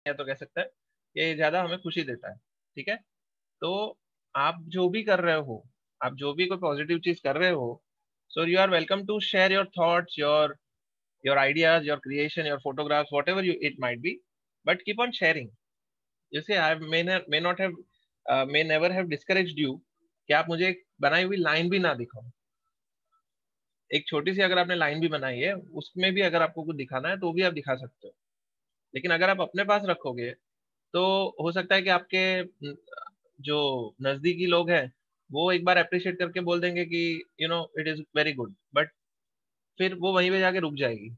या तो कह सकते हैं ये ज्यादा हमें खुशी देता है। ठीक है, तो आप जो भी कर रहे हो, आप जो भी कोई पॉजिटिव चीज कर रहे हो, so you are welcome to share your thoughts, your ideas, your creation, your photographs, whatever you it might be, but keep on sharing. जैसे I may not have may never have discouraged you कि आप मुझे एक बनाई हुई line भी ना दिखाओ। एक छोटी सी अगर आपने लाइन भी बनाई है, उसमें भी अगर आपको कुछ दिखाना है तो भी आप दिखा सकते हो। लेकिन अगर आप अपने पास रखोगे तो हो सकता है कि आपके जो नजदीकी लोग हैं वो एक बार अप्रिशिएट करके बोल देंगे कि it is very good, but फिर वो वहीं पे जाके रुक जाएगी।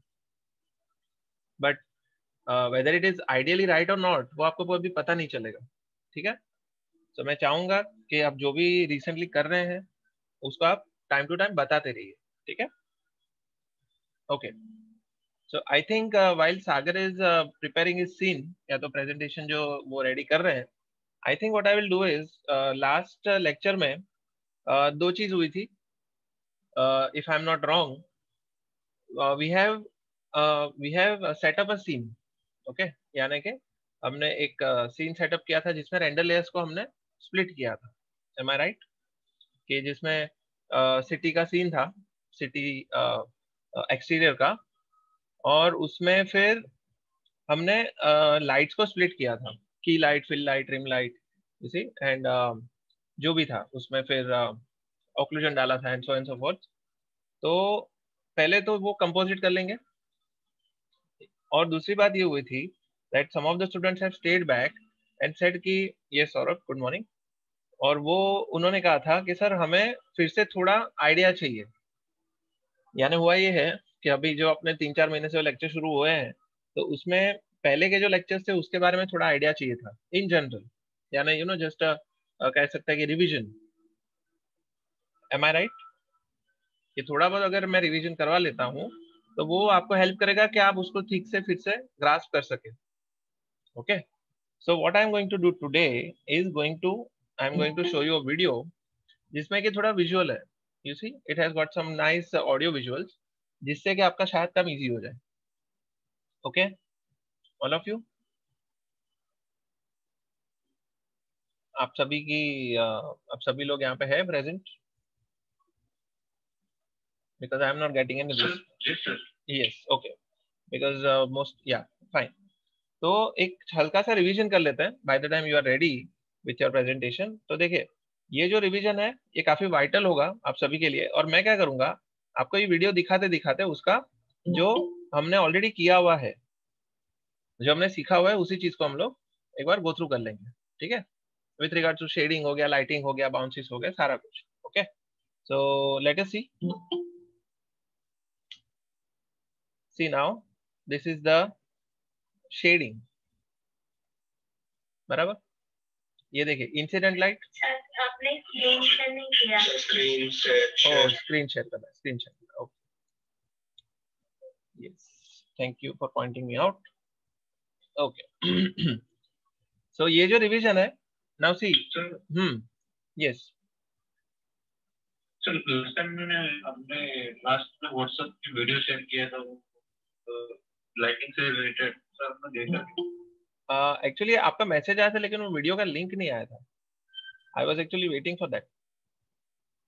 But whether it is ideally right और नॉट, वो आपको अभी पता नहीं चलेगा। ठीक है, तो मैं चाहूंगा कि आप जो भी रिसेंटली कर रहे हैं उसको आप टाइम टू टाइम बताते रहिए। ठीक है, okay. So I think while Sagar is preparing his scene या तो प्रेजेंटेशन जो वो रेडी कर रहे हैं, I think what I will do is, last lecture में दो चीज हुई थी, if I am not wrong. We have we have set up a scene, okay, यानी कि हमने एक सीन सेटअप किया था जिसमें रेंडर लेयर्स को हमने स्प्लिट किया था। एम आई राइट? कि जिसमें सिटी का सीन था, सिटी एक्सटीरियर का, और उसमें फिर हमने लाइट्स को स्प्लिट किया था, key light, fill light, rim light, इसी एंड जो भी था उसमें फिर ऑक्लूजन डाला था and so and so forth. तो पहले तो वो कंपोजिट कर लेंगे, और दूसरी बात ये हुई थी that some of the students have stayed back and said कि ये सौरभ गुड मॉर्निंग, और वो उन्होंने कहा था कि सर हमें फिर से थोड़ा आइडिया चाहिए। यानी हुआ ये है कि अभी जो अपने 3-4 महीने से लेक्चर शुरू हुए हैं, तो उसमें पहले के जो लेक्चर्स थे उसके बारे में थोड़ा आइडिया चाहिए था इन जनरल, यानी जस्ट कह सकते हैं कि रिवीजन। एम आई राइट? कि थोड़ा बहुत अगर मैं रिवीजन करवा लेता हूँ तो वो आपको हेल्प करेगा कि आप उसको ठीक से फिर से ग्रास्प कर सके। Okay, so what I am going to do today is I am going to show you a video जिसमें कि थोड़ा विजुअल है। You see it has got some nice audio visuals, जिससे कि आपका शायद काम इजी हो जाए। ओके, ऑल ऑफ यू, आप सभी की आप सभी लोग यहाँ पे है present? Because I am not getting any. Yes, okay, because most या फाइन। तो एक हल्का सा रिवीजन कर लेते हैं by the time you are ready with your presentation. तो देखिए, ये जो रिवीजन है ये काफी वाइटल होगा आप सभी के लिए, और मैं क्या करूंगा, आपको ये वीडियो दिखाते दिखाते उसका जो हमने ऑलरेडी किया हुआ है, जो हमने सीखा हुआ है, उसी चीज को हम लोग एक बार गो थ्रू कर लेंगे। ठीक है, विथ रिगार्ड टू शेडिंग हो गया, लाइटिंग हो गया, बाउंसिस हो गया, सारा कुछ। Okay, so let us see now, this is the shading. बराबर, ये देखिए इंसिडेंट लाइट। आपने स्क्रीन शेयर नहीं किया। Screen share, oh screen share करना है, screen share. Okay, yes, thank you for pointing me out. Okay, so ये जो रिवीजन है, now see, yes sir, last time मैंने अपने लास्ट में व्हाट्सएप की वीडियो शेयर किया था, वो लाइटिंग से रिलेटेड, सर आपने देखा? एक्चुअली आपका मैसेज आया था लेकिन वो वीडियो का लिंक नहीं आया था। I was actually waiting for that.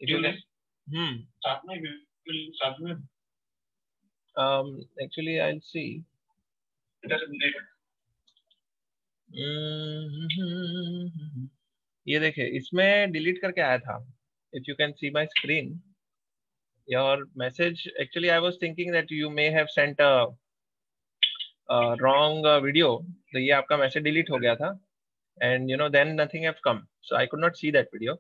If you can, साथ में एक्चुअली आई विल सी। ये देखिए, इसमें डिलीट करके आया था। If you can see my screen, your message, actually I was thinking that you may have sent a wrong video, तो ये आपका मैसेज डिलीट हो गया था, and then nothing have come, so I could not see that video.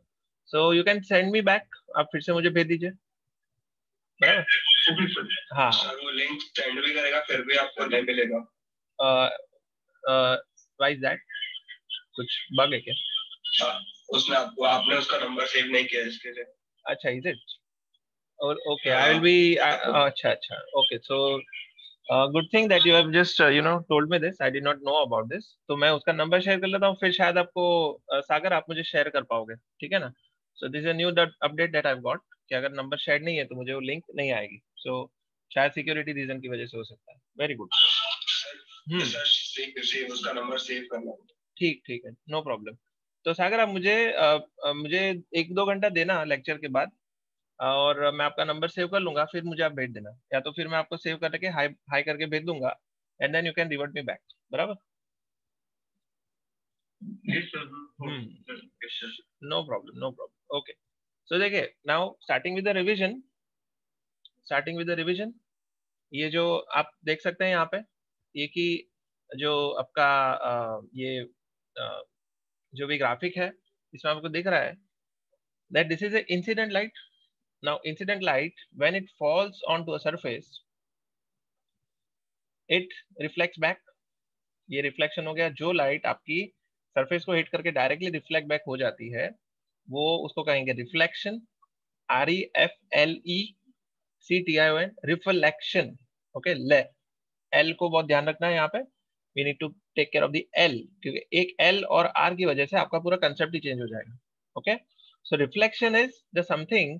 So you can send me back, आप फिर से मुझे भेज दीजिए। बराबर, हाँ, वो लिंक सेंड भी करेगा फिर भी आपको नहीं मिलेगा। Why is that? कुछ बग है क्या? हाँ, उसने आपने उसका नंबर सेव नहीं किया इसके लिए। अच्छा, इज इट? और ओके, आई विल बी, अच्छा अच्छा, okay, so good thing that you have just told me this, I did not know about this. तो मैं उसका नंबर शेयर कर लेता हूँ, फिर शायद आपको सागर आप मुझे शेयर कर पाओगे। ठीक है ना? सो this is new update that I got कि अगर नंबर शेयर नहीं है तो मुझे वो लिंक नहीं आएगी। सो शायद सिक्योरिटी रीजन की वजह से हो सकता है। Very good. उसका नंबर सेव करना। ठीक ठीक है, नो प्रॉब्लम। तो सागर आप मुझे मुझे 1-2 घंटा देना लेक्चर के बाद, और मैं आपका नंबर सेव कर लूंगा, फिर मुझे आप भेज देना, या तो फिर मैं आपको सेव करके हाई हाई करके भेज दूंगा, and then you can revert me back, बराबर? No problem, no problem, okay. So देखिए, now starting with the revision, ये जो आप देख सकते हैं यहाँ पे, ये कि जो आपका ये जो भी ग्राफिक है, इसमें आपको दिख रहा है that this is a incident light. Now incident light, when it falls onto a surface, it reflects back. ये रिफ्लेक्शन हो गया, जो लाइट आपकी सरफेस को हिट करके डायरेक्टली रिफ्लेक्ट बैक हो जाती है, वो उसको कहेंगे रिफ्लेक्शन, REFLECTION, रिफ्लेक्शन। ओके, ले एल को बहुत ध्यान रखना है यहाँ पे, we need to take care of the L, क्योंकि एक एल और आर की वजह से आपका पूरा कंसेप्ट ही चेंज हो जाएगा। Okay, so reflection is the something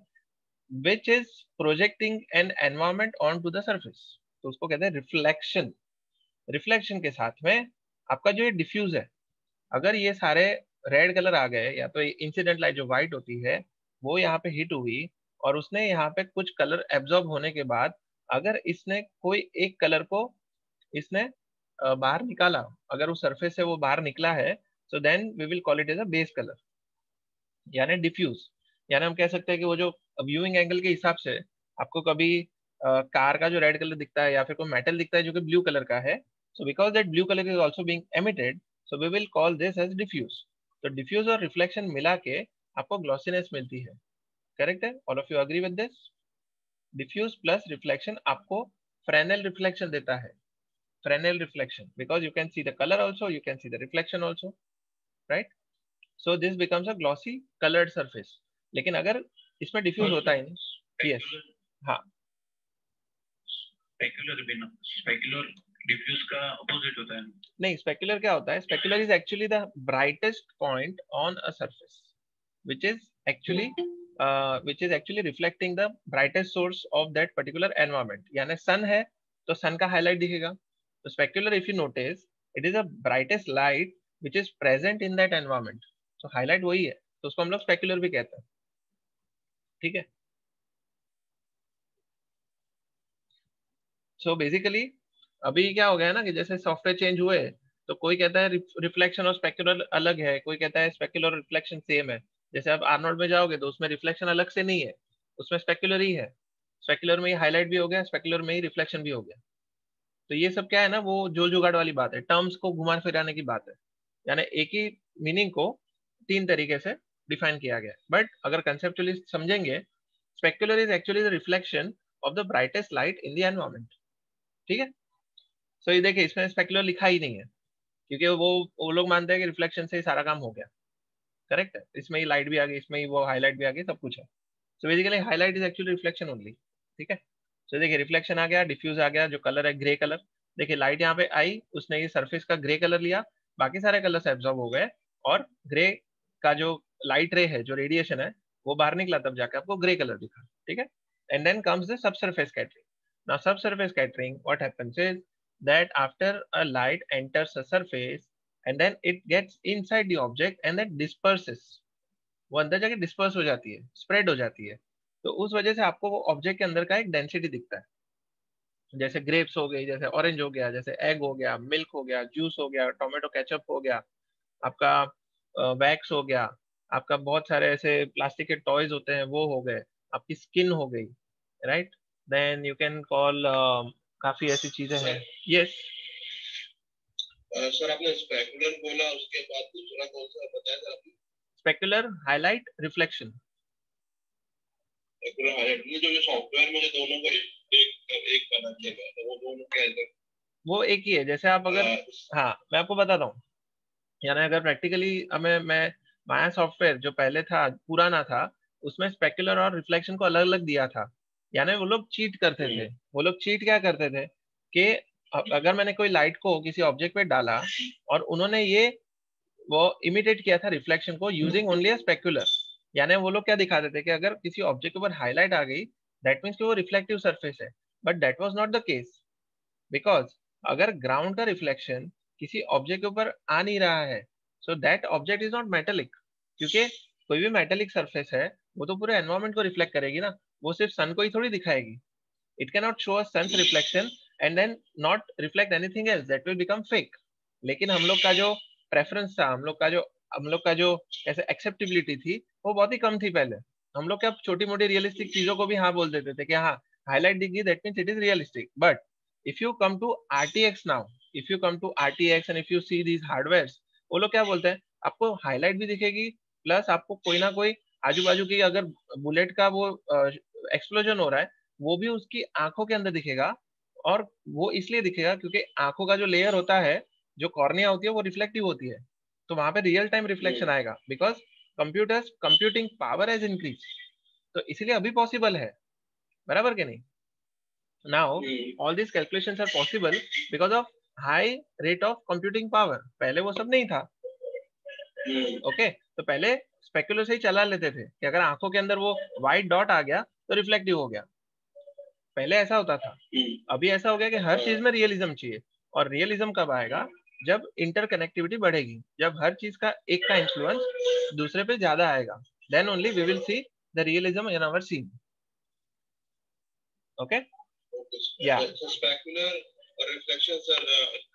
which is projecting an environment onto the surface, तो उसको कहते हैं रिफ्लेक्शन। रिफ्लेक्शन के साथ में आपका जो ये डिफ्यूज है, अगर ये सारे रेड कलर आ गए, या तो इंसिडेंट लाइट जो व्हाइट होती है वो यहाँ पे हिट हुई, और उसने यहाँ पे कुछ कलर एब्जॉर्ब होने के बाद, अगर इसने कोई एक कलर को इसने बाहर निकाला, अगर उस सरफेस से वो बाहर निकला है, so then we will call it as a base colour, यानी डिफ्यूज। यानी हम कह सकते हैं कि वो जो व्यूइंग एंगल के हिसाब से आपको कभी कार का जो रेड कलर दिखता है, या फिर कोई मेटल दिखता है जो कि ब्लू कलर का है, so because that blue colour is also being emitted, so we will call this as diffuse. तो डिफ्यूज और रिफ्लेक्शन मिला के आपको ग्लॉसीनेस मिलती है। करेक्ट है? All of you agree with this? Diffuse plus reflection आपको फ्रेनेल रिफ्लेक्शन देता है, Fresnel reflection, because you can see the colour also, you can see the reflection also, right? So this becomes a glossy coloured surface. लेकिन अगर इसमें diffuse होता है नहीं, yes, हाँ, स्पेक्युलर डिफ्यूज का अपोजिट होता है। नहीं, स्पेक्युलर क्या होता है? Specular is actually the brightest point on a surface which is actually reflecting the brightest source of that particular environment. यानी सन है तो सन का हाईलाइट दिखेगा। तो specular, if you notice, it is a brightest light which is present in that environment. तो highlight वही है, तो उसको हम लोग स्पेक्युलर भी कहते हैं। ठीक है, सो बेसिकली अभी क्या हो गया ना कि जैसे सॉफ्टवेयर चेंज हुए, तो कोई कहता है रिफ्लेक्शन और स्पेक्युलर अलग है, कोई कहता है स्पेक्युलर और रिफ्लेक्शन सेम है। जैसे आप आर्नोल्ड में जाओगे तो उसमें रिफ्लेक्शन अलग से नहीं है, उसमें स्पेक्युलर ही है। स्पेक्युलर में ही हाईलाइट भी हो गया, स्पेक्युलर में ही रिफ्लेक्शन भी हो गया। तो ये सब क्या है ना, वो जोल जुगाड़ वाली बात है, टर्म्स को घुमा फिराने की बात है। यानी एक ही मीनिंग को 3 तरीके से डिफाइन किया गया, बट अगर कंसेप्चुअली समझेंगे, specular is actually the reflection of the brightest light in the environment. ठीक है, सो ये देखिए, इसमें स्पेक्युलर लिखा ही नहीं है, क्योंकि वो लोग मानते हैं कि रिफ्लेक्शन से ही सारा काम हो गया। करेक्ट है, इसमें ही लाइट भी आ गई, इसमें ही वो हाईलाइट भी आ गई, सब कुछ है। So basically highlight is actually reflection only. ठीक है, सो देखिए, रिफ्लेक्शन आ गया, डिफ्यूज आ गया, जो कलर है ग्रे कलर। देखिए लाइट यहाँ पे आई, उसने ये सरफेस का ग्रे कलर लिया, बाकी सारे कलर्स एब्जॉर्ब हो गए, और ग्रे का जो लाइट रे है, जो रेडिएशन है, वो बाहर निकला, तब जाके आपको ग्रे कलर दिखा। ठीक है, and then comes the subsurface scattering. Now subsurface scattering, what happens is that after a light enters a surface and then it gets inside the object and then disperses, वो अंदर जाके disperse हो जाती है, spread हो जाती है। तो उस वजह से आपको वो ऑब्जेक्ट के अंदर का एक डेंसिटी दिखता है। जैसे ग्रेप्स हो गई, जैसे ऑरेंज हो गया, जैसे एग हो गया, मिल्क हो गया, जूस हो गया, टोमेटो केचप हो गया, आपका वैक्स हो गया, आपका बहुत सारे ऐसे प्लास्टिक के टॉयज होते हैं वो हो गए, आपकी स्किन हो गई, right? Then you can call, काफी ऐसी चीजें हैं। यस सर, आपने स्पेकुलर बोला, उसके बाद दूसरा कौन सा बताया था आपने? Specular, highlight, reflection. Specular highlight, ये जो सॉफ्टवेयर में जो दोनों को एक बना दिया गया है, वो दोनों क्या है? वो एक ही है। जैसे आप अगर, हाँ मैं आपको बताता हूँ, यानी अगर प्रैक्टिकली हमें, मैं माया सॉफ्टवेयर जो पहले था, पुराना था, उसमें स्पेकुलर और रिफ्लेक्शन को अलग अलग दिया था। यानी वो लोग चीट करते थे। वो लोग चीट क्या करते थे कि अगर मैंने कोई लाइट को किसी ऑब्जेक्ट पे डाला, और उन्होंने ये वो इमिटेट किया था रिफ्लेक्शन को यूजिंग ओनली अ स्पेकुलर, यानी वो लोग क्या दिखाते थे कि अगर किसी ऑब्जेक्ट के ऊपर हाईलाइट आ गई, दैट मीन्स कि वो रिफ्लेक्टिव सरफेस है। But that was not the case, because अगर ग्राउंड का रिफ्लेक्शन किसी ऑब्जेक्ट के ऊपर आ नहीं रहा है, so that object is not metallic, क्योंकि कोई भी मेटेलिक सरफेस है वो तो पूरे एनवायरमेंट को रिफ्लेक्ट करेगी ना, वो सिर्फ सन को ही थोड़ी दिखाएगी. It can not show a sun's reflection and then not reflect anything else, that will become fake. लेकिन हम लोग का जो प्रेफरेंस था, हम लोग का जो ऐसे एक्सेप्टेबिलिटी थी वो बहुत ही कम थी पहले. हम लोग क्या छोटी मोटी रियलिस्टिक चीजों को भी हाँ बोल देते थे कि हाँ हाईलाइट दिख गई, that means it is realistic. But if you come to RTX now, if you come to RTX and if you see these hardwares, वो लोग क्या बोलते हैं, आपको हाईलाइट भी दिखेगी, प्लस आपको कोई ना कोई आजू बाजू की अगर बुलेट का वो एक्सप्लोजन हो रहा है वो भी उसकी आंखों के अंदर दिखेगा. और वो इसलिए दिखेगा क्योंकि आंखों का जो लेयर होता है, जो कॉर्निया होती है, वो रिफ्लेक्टिव होती है, तो वहां पे रियल टाइम रिफ्लेक्शन आएगा because computers computing power has increase. तो इसीलिए अभी पॉसिबल है, बराबर के नहीं. Now, all these calculations are possible because of high rate of computing power. पहले वो सब नहीं था. ओके, तो पहले स्पेकुलर से ही चला लेते थे कि अगर आंखों के अंदर वो व्हाइट डॉट आ गया तो रिफ्लेक्टिव हो गया. पहले ऐसा होता था. अभी ऐसा हो गया कि हर चीज में रियलिज्म चाहिए. और रियलिज्म कब आएगा, जब इंटरकनेक्टिविटी बढ़ेगी, जब हर चीज का एक का इन्फ्लुएंस दूसरे पे ज्यादा आएगा, then only we will see the realism in our scene. Okay, yeah, so specular or reflections are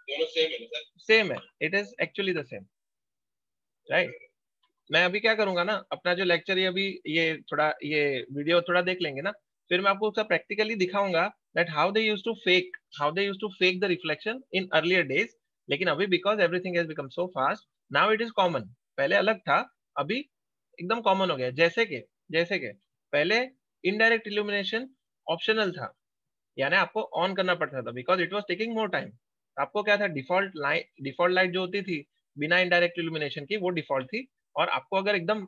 दोनों सेम है ना सर? सेम है, it is actually the same, right. मैं अभी क्या करूंगा ना, अपना जो लेक्चर ये अभी ये वीडियो थोड़ा देख लेंगे ना, फिर मैं आपको उसका प्रैक्टिकली दिखाऊंगा that how they used to fake the reflection in earlier days. लेकिन अभी because everything has become so fast, now it is common. पहले अलग था, अभी एकदम कॉमन हो गया. जैसे के पहले इनडायरेक्ट इल्यूमिनेशन ऑप्शनल था, यानी आपको ऑन करना पड़ता था because it was taking more time. आपको क्या था, डिफॉल्ट लाइट जो होती थी बिना इनडायरेक्ट इल्यूमिनेशन की वो डिफॉल्ट थी. और आपको अगर एकदम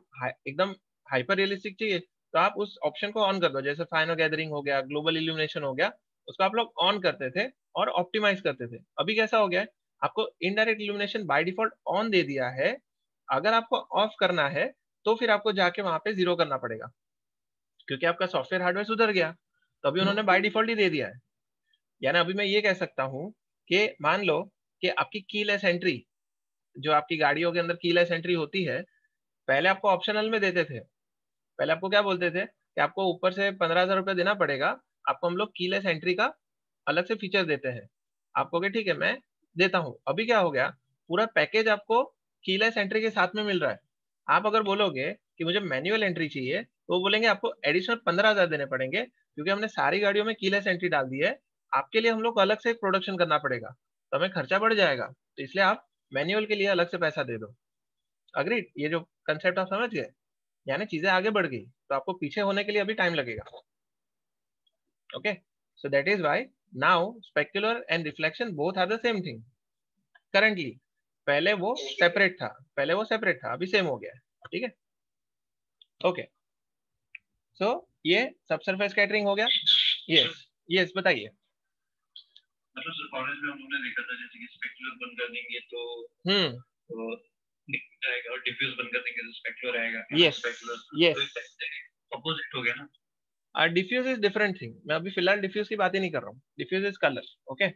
हाइपर रियलिस्टिक चाहिए तो आप उस ऑप्शन को ऑन कर दो, जैसे फाइनो गैदरिंग हो गया, ग्लोबल इल्यूमिनेशन हो गया, उसको आप लोग ऑन करते थे और ऑप्टिमाइज करते थे. अभी कैसा हो गया है, आपको indirect illumination by default on दे दिया है. अगर आपको ऑफ करना है तो फिर आपको जाके वहां पे जीरो करना पड़ेगा, क्योंकि आपका सॉफ्टवेयर हार्डवेयर सुधर गया. तो अभी उन्होंने बाय डिफॉल्ट ही दे दिया है. यानी अभी मैं ये कह सकता हूँ कि मान लो कि आपकी कीलेस एंट्री, जो आपकी गाड़ियों के अंदर कीलेस एंट्री होती है, पहले आपको ऑप्शनल में देते थे. पहले आपको क्या बोलते थे कि आपको ऊपर से 15,000 रुपया देना पड़ेगा, आपको हम लोग कीलेस एंट्री का अलग से फीचर देते हैं. आपको ठीक है मैं देता हूँ. अभी क्या हो गया, पूरा पैकेज आपको कीलेस एंट्री के साथ में मिल रहा है. आप अगर बोलोगे कि मुझे मैनुअल एंट्री चाहिए तो वो बोलेंगे आपको एडिशनल 15,000 देने पड़ेंगे, क्योंकि हमने सारी गाड़ियों में कीलेस एंट्री डाल दी है. आपके लिए हम लोग को अलग से एक प्रोडक्शन करना पड़ेगा, तो हमें खर्चा बढ़ जाएगा, तो इसलिए आप मैनुअल के लिए अलग से पैसा दे दो. अग्रीड, ये जो कंसेप्ट आप समझ गए, यानी चीजें आगे बढ़ गई तो आपको पीछे होने के लिए अभी टाइम लगेगा. Okay, so that is why now specular and reflection both are the same thing currently. पहले वो सेपरेट था, अभी सेम हो गया है. ठीक है, ओके. सो ये सब सरफेस कैटरिंग हो गया. यस बताइए. मतलब सर कॉलेज में हमने देखा था जैसे कि स्पेक्युलर बंद कर देंगे तो आएगा, और डिफ्यूज बंद कर देंगे तो स्पेक्युलर आएगा. यस अपोजिट हो गया ना. Diffuse is different thing. मैं अभी फिलहाल डिफ्यूज की बात ही नहीं कर रहा हूँ. Diffuse is colour. ओके,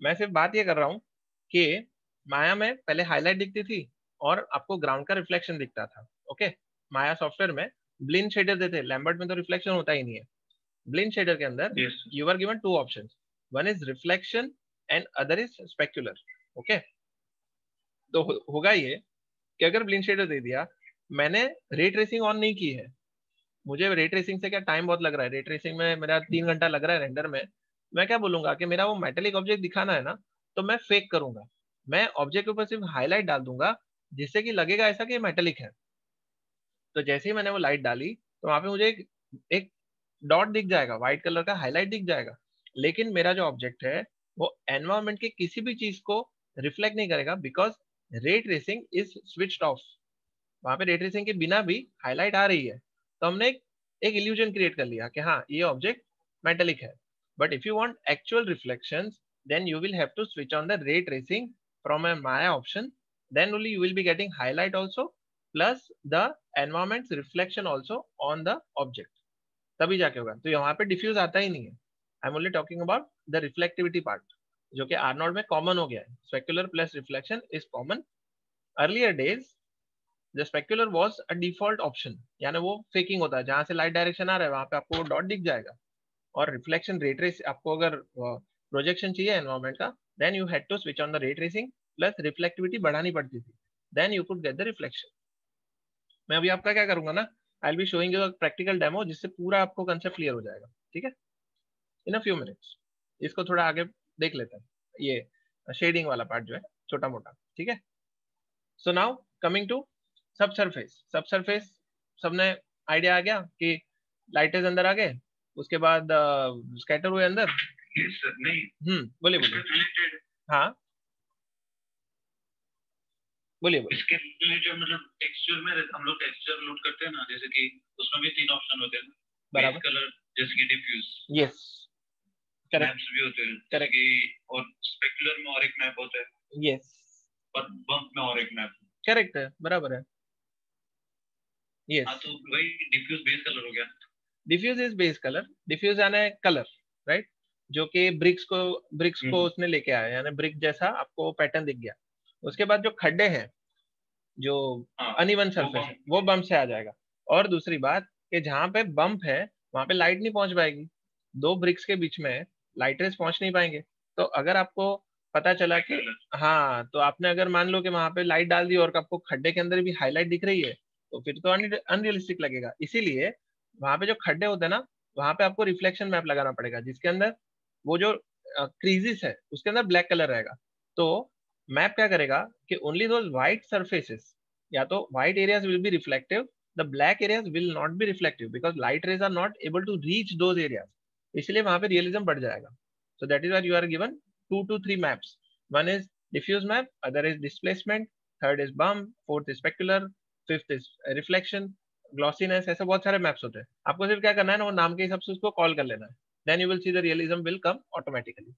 मैं सिर्फ बात ये कर रहा हूँ कि माया में पहले हाईलाइट दिखती थी और आपको ग्राउंड का रिफ्लेक्शन दिखता था. ओके, माया सॉफ्टवेयर में ब्लिंड शेडर देते, लैम्बर्ट में तो रिफ्लेक्शन होता ही नहीं है. ब्लिंड शेडर के अंदर you are given two options, one is reflection and other is specular. Okay, तो होगा ये कि अगर ब्लिंड शेडर दे दिया, मैंने रे ट्रेसिंग ऑन नहीं की है, मुझे रे ट्रेसिंग से क्या टाइम बहुत लग रहा है, रे ट्रेसिंग में मेरा 3 घंटा लग रहा है रेंडर में. मैं क्या बोलूंगा कि मेरा वो मेटेलिक ऑब्जेक्ट दिखाना है ना, तो मैं फेक करूंगा. मैं ऑब्जेक्ट के ऊपर सिर्फ हाईलाइट डाल दूंगा जिससे कि लगेगा ऐसा कि मेटेलिक है. तो जैसे ही मैंने वो लाइट डाली तो वहां पे मुझे एक डॉट दिख जाएगा, व्हाइट कलर का हाईलाइट दिख जाएगा. लेकिन मेरा जो ऑब्जेक्ट है वो एनवायरमेंट की किसी भी चीज को रिफ्लेक्ट नहीं करेगा because ray tracing is switched off. वहां पे रे ट्रेसिंग के बिना भी हाईलाइट आ रही है, तो हमने एक इल्यूजन क्रिएट कर लिया कि हाँ ये ऑब्जेक्ट मेटेलिक है. But if you want actual reflections then you will have to switch on the ray tracing from a Maya option, then only you will be getting highlight also plus the environment's reflection also on the object. तभी जाके होगा. तो यहाँ पे diffuse आता ही नहीं है. I am only talking about the reflectivity part. जो कि आर नॉट में कॉमन हो गया है. Specular plus reflection is common. Earlier days the specular was a default option, यानी वो फेकिंग होता है, जहां से लाइट डायरेक्शन आ रहा है वहां पे आपको डॉट दिख जाएगा. और रिफ्लेक्शन रे ट्रेस, आपको अगर प्रोजेक्शन चाहिए एनवायरमेंट का, then you had to switch on the ray tracing plus reflectivity बढ़ानी पड़ती थी, then you could get the reflection. मैं अभी आपका क्या करूंगा ना, I will be showing you practical demo जिससे पूरा आपको कंसेप्ट क्लियर हो जाएगा. ठीक है, इन अ फ्यू मिनट्स. इसको थोड़ा आगे देख लेते हैं, ये शेडिंग वाला पार्ट जो है छोटा मोटा. ठीक है, सो नाउ कमिंग टू सब सरफेस. सब सरफेस सबने आइडिया आ गया कि लाइटेज अंदर आ गए, उसके बाद स्कैटर हुए अंदर. Yes, sir. नहीं, बोलिए इसके बोलिए. related- हाँ बोलिए बोलिए. इसके रिलेटेड मतलब टेक्सचर में हम लोग टेक्सचर लोड करते हैं ना, जैसे कि उसमें भी 3 ऑप्शन होते हैं. बराबर. कलर, जैसे कि डिफ्यूज. Yes correct. मैप्स भी होते हैं, Correct. कि और स्पेकुलर में और एक मैप होता है, यस और बम्प में और एक मैप. करेक्ट है, बराबर है. हाँ, यस, तो वही डिफ्यूज बेस कलर हो गया. Diffuse is base colour. Diffuse यानी कलर, राइट, जो कि ब्रिक्स को उसने लेके आया, यानी ब्रिक जैसा आपको पैटर्न दिख गया. उसके बाद जो खड्डे हैं, जो हाँ, अनइवन वो सरफेस है, बम्प. वो बम्प से आ जाएगा. और दूसरी बात कि जहां पे बम्प है वहां पे लाइट नहीं पहुंच पाएगी. दो ब्रिक्स के बीच में लाइट रेस पहुंच नहीं पाएंगे. तो अगर आपको पता चला कि, हाँ, तो आपने अगर मान लो कि वहां पे लाइट डाल दी और आपको खड्डे के अंदर भी हाईलाइट दिख रही है, तो फिर तो अनरियलिस्टिक लगेगा. इसीलिए वहां पे जो खड्डे होते हैं ना, वहां पे आपको रिफ्लेक्शन मैप लगाना पड़ेगा, जिसके अंदर वो जो क्रीजिस है उसके अंदर ब्लैक कलर रहेगा. तो मैप क्या करेगा कि ओनली दोज व्हाइट सरफेसेस, या तो white areas will be reflective, the black areas will not be reflective because light rays are not able to reach those areas. इसलिए वहां पे रियलिज्म बढ़ जाएगा. So that is why you are given 2 to 3 maps. One is diffuse map, other is displacement, third is bump, fourth is specular, fifth is reflection, glossiness. ऐसे बहुत सारे maps होते हैं. आपको सिर्फ क्या करना है ना, वो नाम के हिसाब से उसको कॉल कर लेना है. Then you will see the realism will come automatically.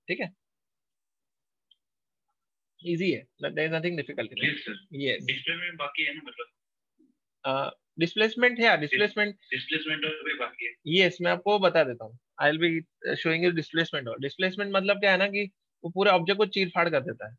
ठीक है, इजी है, there is nothing difficult in yes sir. It. Yes, display में बाकी है ना, मतलब डिस्प्लेसमेंट है, डिस्प्लेसमेंट. डिस्प्लेसमेंट भी बाकी है. यस, मैं आपको बता देता हूँ. आई will be showing you displacement. और डिस्प्लेसमेंट मतलब क्या है ना, कि वो पूरे ऑब्जेक्ट को चीर फाड़ कर देता है.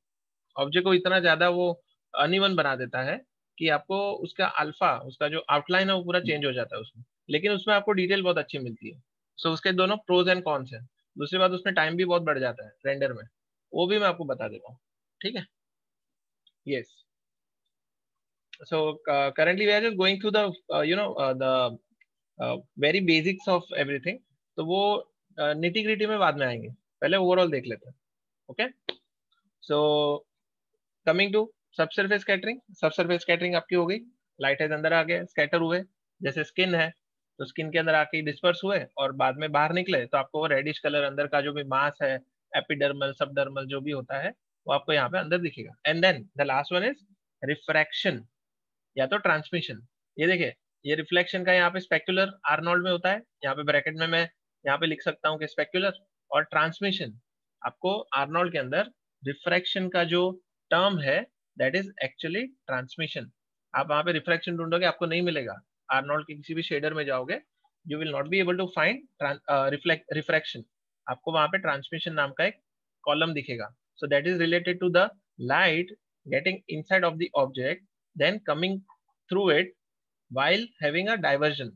ऑब्जेक्ट को इतना ज्यादा वो अनइवन बना देता है कि आपको उसका अल्फा, उसका जो आउटलाइन है वो पूरा चेंज हो जाता है उसमें. लेकिन उसमें आपको डिटेल बहुत अच्छी मिलती है. सो उसके दोनों प्रोज एंड कॉन्स हैं. दूसरी बात, उसमें टाइम भी बहुत बढ़ जाता है रेंडर में, वो भी मैं आपको बता देता हूँ. ठीक है. Yes, so currently we are just going through the very basics of everything. तो वो निटी ग्रिटी में बाद में आएंगे, पहले ओवरऑल देख लेते हैं. ओके, सो कमिंग टू सब सरफेस स्कैटरिंग. सब सरफेस स्कैटरिंग आपकी हो गई. लाइट है अंदर आ गए, स्कैटर हुए. जैसे स्किन है, तो स्किन के अंदर आके डिस्पर्स हुए और बाद में बाहर निकले, तो आपको वो रेडिश कलर अंदर का जो भी मास है, एपिडर्मल सबडर्मल जो भी होता है, वो आपको यहाँ पे अंदर दिखेगा. And then the last one is refraction या तो ट्रांसमिशन. ये देखिए, ये रिफ्लेक्शन का यहाँ पे स्पेक्युलर आर्नोल्ड में होता है. यहाँ पे ब्रैकेट में मैं यहाँ पे लिख सकता हूँ कि स्पेक्युलर. और ट्रांसमिशन आपको आर्नोल्ड के अंदर रिफ्रैक्शन का जो टर्म है, दैट इज एक्चुअली ट्रांसमिशन. आप वहां पे रिफ्रैक्शन ढूंढोगे, आपको नहीं मिलेगा. आर्नोल्ड के किसी भी शेडर में जाओगे, you will not be able to find refraction. आपको वहां पे ट्रांसमिशन नाम का एक कॉलम दिखेगा. So that is related to the light getting inside of the object, then coming through it while having a diversion.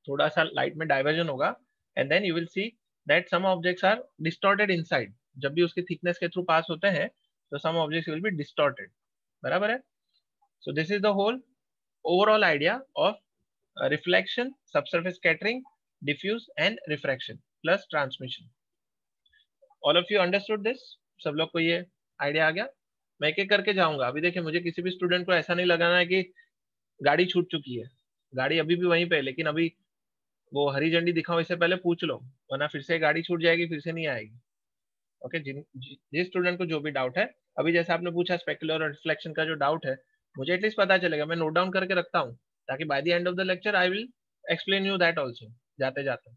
थोड़ा सा लाइट में डाइवर्जन होगा, and then you will see that some objects are distorted inside. जब भी उसके thickness के through pass होते हैं, तो some objects will be distorted. बराबर है. So this is the whole overall idea of reflection, subsurface scattering, diffuse and refraction plus transmission. All of you understood this? सब लोग को ये आइडिया आ गया? मैं एक एक करके जाऊंगा. अभी देखिए, मुझे किसी भी स्टूडेंट को ऐसा नहीं लगाना है कि गाड़ी छूट चुकी है. गाड़ी अभी भी वहीं पे है, लेकिन अभी वो हरी झंडी दिखाओ इससे पहले पूछ लो, वरना फिर से गाड़ी छूट जाएगी, फिर से नहीं आएगी. ओके, जिस स्टूडेंट को जो भी डाउट है, अभी जैसे आपने पूछा स्पेकुलर और रिफ्लेक्शन का जो डाउट है, मुझे एटलीस्ट पता चलेगा. मैं नोट डाउन करके रखता हूँ, ताकि by the end of the lecture I will explain you that also, जाते जाते.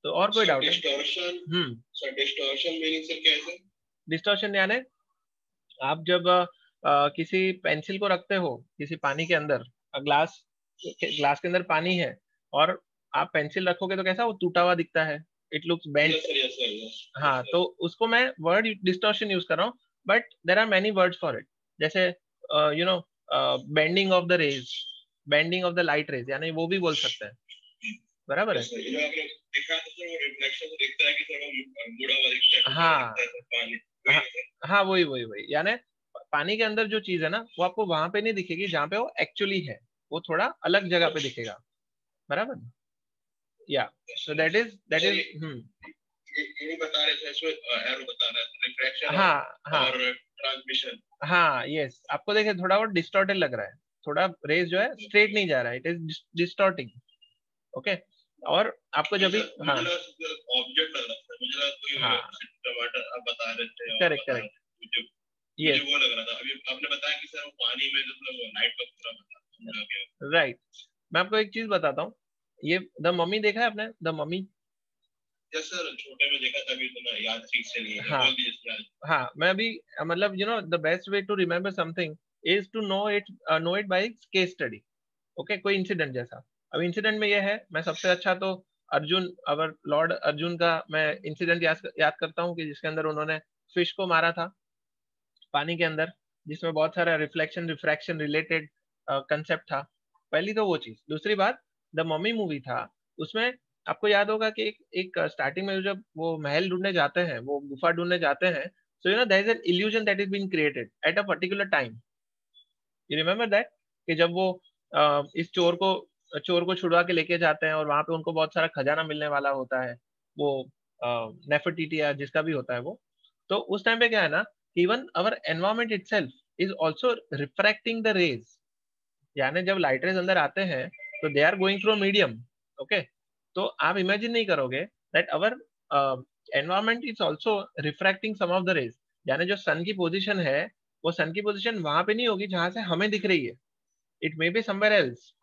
तो और कोई डाउट है? डिस्टॉर्शन मीनिंग सर क्या है? डिस्टॉर्शन यानी आप जब किसी पेंसिल को रखते हो किसी पानी के अंदर, ग्लास के अंदर पानी है, और आप पेंसिल रखोगे तो कैसा वो टूटा हुआ दिखता है, इट लुक्स बेंट। हाँ, तो उसको मैं वर्ड डिस्टॉर्शन यूज कर रहा हूँ, but there are many words for it, जैसे you know bending of the rays, bending of the light rays, यानी वो भी बोल सकते हैं, बराबर है। हाँ हाँ हाँ, वही वही वही, यानी पानी के अंदर जो चीज है ना, वो आपको वहां पे नहीं दिखेगी जहाँ पे वो एक्चुअली है, वो थोड़ा अलग जगह पे दिखेगा, बराबर। या सो दैट इज ये बता रहे थे, इसमें एरो बता रहा है रिफ्रैक्शन, हाँ हाँ, और ट्रांसमिशन। हाँ यस, आपको देखिए थोड़ा बहुत डिस्टॉर्टेड लग रहा है, थोड़ा रेज जो है स्ट्रेट नहीं जा रहा है, इट इज डिस्टॉर्टिंग। ओके, और आपको जब भी, हाँ ऑब्जेक्ट लग रहा था मुझे, लगा कोई, हाँ टमाटर आप बता रहे थे, करेक्ट करेक्ट, मुझे वो लग रहा था। अभी आपने बताया कि सर वो पानी में मतलब लाइट का पूरा बता, राइट। मैं आपको एक चीज बताता हूँ, ये द मम्मी देखा है आपने, द मम्मी? यस सर, छोटे में देखा था, अभी तो मैं याद ठीक से नहीं है। हाँ हाँ, मैं अभी मतलब the best way to remember something is to know it by case study. Okay, कोई इंसिडेंट जैसा। अब इंसिडेंट में ये है, मैं सबसे अच्छा तो अर्जुन, अवर लॉर्ड अर्जुन का मैं इंसिडेंट याद करता हूँ, कि जिसके अंदर उन्होंने फिश को मारा था पानी के अंदर, जिसमें बहुत सारा रिफ्लेक्शन रिफ्रैक्शन रिलेटेड कंसेप्ट था। पहली तो वो चीज, दूसरी बात, द मम्मी मूवी था, उसमें आपको याद होगा कि एक स्टार्टिंग में जब वो महल ढूंढने जाते हैं, वो गुफा ढूंढने जाते हैं, so there is an illusion that is being created at a particular time. You remember that, कि जब वो इस चोर को छुड़वा के लेके जाते हैं, और वहां पे उनको बहुत सारा खजाना मिलने वाला होता है, वो नेफरटीटी या जिसका भी होता है वो। तो उस टाइम पे क्या है ना, even our environment itself is also refracting the rays, यानी जब लाइट रेज अंदर आते हैं, तो they are going through medium. Okay, तो आप इमेजिन नहीं करोगे that our environment is also refracting some of the rays, यानी जो सन की पोजिशन है, वो सन की पोजिशन वहां पे नहीं होगी जहां से हमें दिख रही है, it may be somewhere else,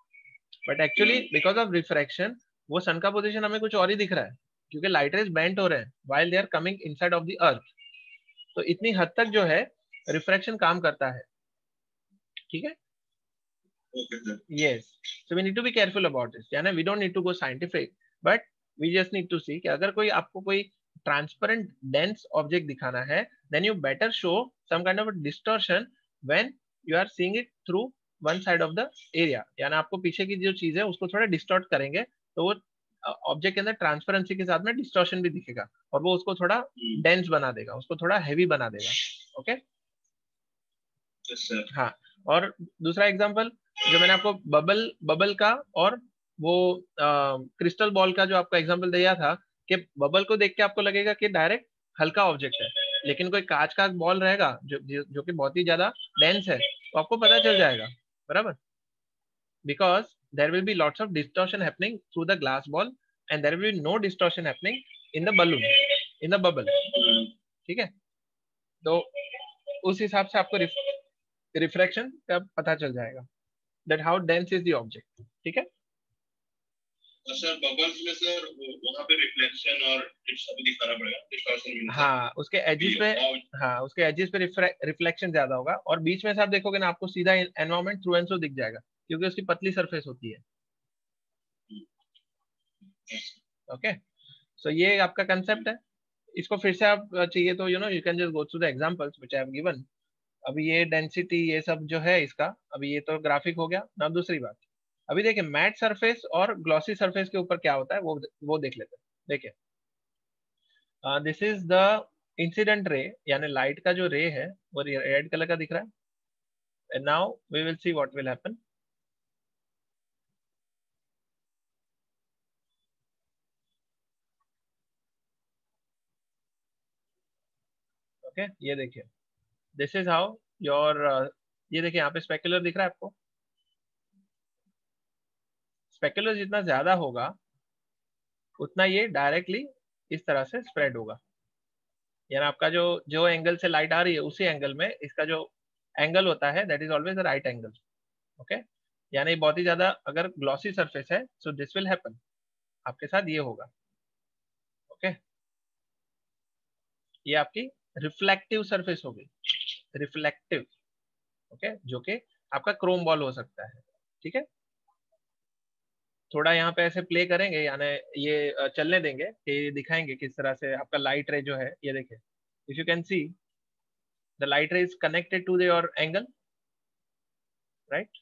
but actually because of refraction वो सन का पोजिशन हमें कुछ और ही दिख रहा है, क्योंकि लाइट रेज बेंट हो रहे हैं while they are coming inside of the earth. तो इतनी हद तक जो है रिफ्रैक्शन काम करता है, ठीक है। Yes, so we need to be careful about this, यानी we don't need to go scientific, but we just need to see कि अगर कोई आपको कोई transparent dense object दिखाना है, then you better show some kind of a distortion when you are seeing it through one side of the area, यानी आपको पीछे की जो चीज है उसको थोड़ा distort करेंगे, तो वो ऑब्जेक्ट के अंदर ट्रांसपेरेंसी के साथ में डिस्टॉर्शन भी दिखेगा, और वो उसको थोड़ा डेंस बना देगा, उसको थोड़ा हैवी बना देगा। ओके, हाँ। और दूसरा एग्जांपल जो मैंने आपको बबल का और वो क्रिस्टल बॉल का जो आपका एग्जांपल दिया था, कि बबल को देख के आपको लगेगा कि डायरेक्ट हल्का ऑब्जेक्ट है, लेकिन कोई कांच का बॉल रहेगा जो कि बहुत ही ज्यादा डेंस है, तो आपको पता चल जाएगा, बराबर। Because there will be lots of distortion happening through the glass ball, and there will be no distortion happening in the balloon, in the bubble, ठीक है। तो उस हिसाब से आपको रिफ्रैक्शन का पता चल जाएगा, that how dense is the object, ठीक है। सर बबल्स में सर वहां पे रिफ्लेक्शन और सब दिखाना पड़ेगा, डिस्टॉर्शन। हाँ, उसके एजेस पे, हाँ उसके एजेस पे रिफ्लेक्शन ज्यादा होगा, और बीच में से आप देखोगे ना, आपको सीधा एनवायरनमेंट थ्रू एंड थ्रू दिख जाएगा, क्योंकि उसकी पतली सरफेस होती है। ओके, सो ये आपका कंसेप्ट है। इसको फिर से आप चाहिए तो you can just go through the examples which I have given. अभी ये डेंसिटी ये सब जो है इसका, अभी ये तो ग्राफिक हो गया ना। दूसरी बात, अभी देखिए मैट सरफेस और ग्लॉसी सरफेस के ऊपर क्या होता है वो देख लेते हैं। देखिए, दिस इज द इंसिडेंट रे, यानी लाइट का जो रे है वो रेड कलर का दिख रहा है, and now we will see what will happen. Okay, ये देखिए, दिस इज हाउ योर, ये देखिए यहाँ पे स्पेक्युलर दिख रहा है आपको, स्पेक्युलर जितना ज्यादा होगा उतना ये डायरेक्टली इस तरह से स्प्रेड होगा, यानी आपका जो जो एंगल से लाइट आ रही है उसी एंगल में इसका जो एंगल होता है that is always the right angle. Okay, यानी बहुत ही ज्यादा अगर ग्लॉसी सरफेस है, सो दिस विल हैपन, आपके साथ ये होगा। ओके, ये आपकी रिफ्लेक्टिव सरफेस होगी, रिफ्लेक्टिव। ओके, जो कि आपका क्रोम बॉल हो सकता है, ठीक है। थोड़ा यहाँ पे ऐसे प्ले करेंगे, यानी ये चलने देंगे कि दिखाएंगे किस तरह से आपका लाइट रे जो है, ये देखिए, if you can see the light ray is connected to your angle, right.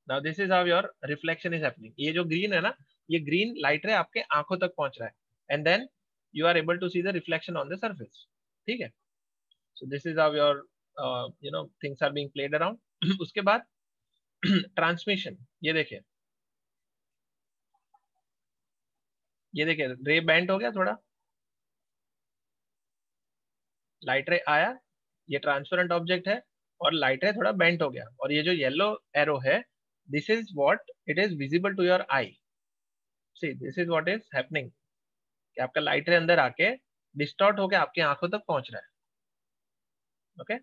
Now this is how your reflection is happening. ये जो ग्रीन है ना, ये ग्रीन लाइट रे आपके आंखों तक पहुंच रहा है, and then you are able to see the reflection on the surface, ठीक है। So this is how your things are being played around. उसके बाद ट्रांसमिशन, ये देखिए, ये देखिए रे बेंड हो गया थोड़ा, लाइट रे आया, ये ट्रांसपेरेंट ऑब्जेक्ट है और लाइट रे थोड़ा बेंट हो गया, और ये जो येलो एरो है, this is what it is visible to your eye. See this is what is happening, कि आपका लाइट रे अंदर आके डिस्टॉर्ट होके आपकी आंखों तक पहुंच रहा है। Okay,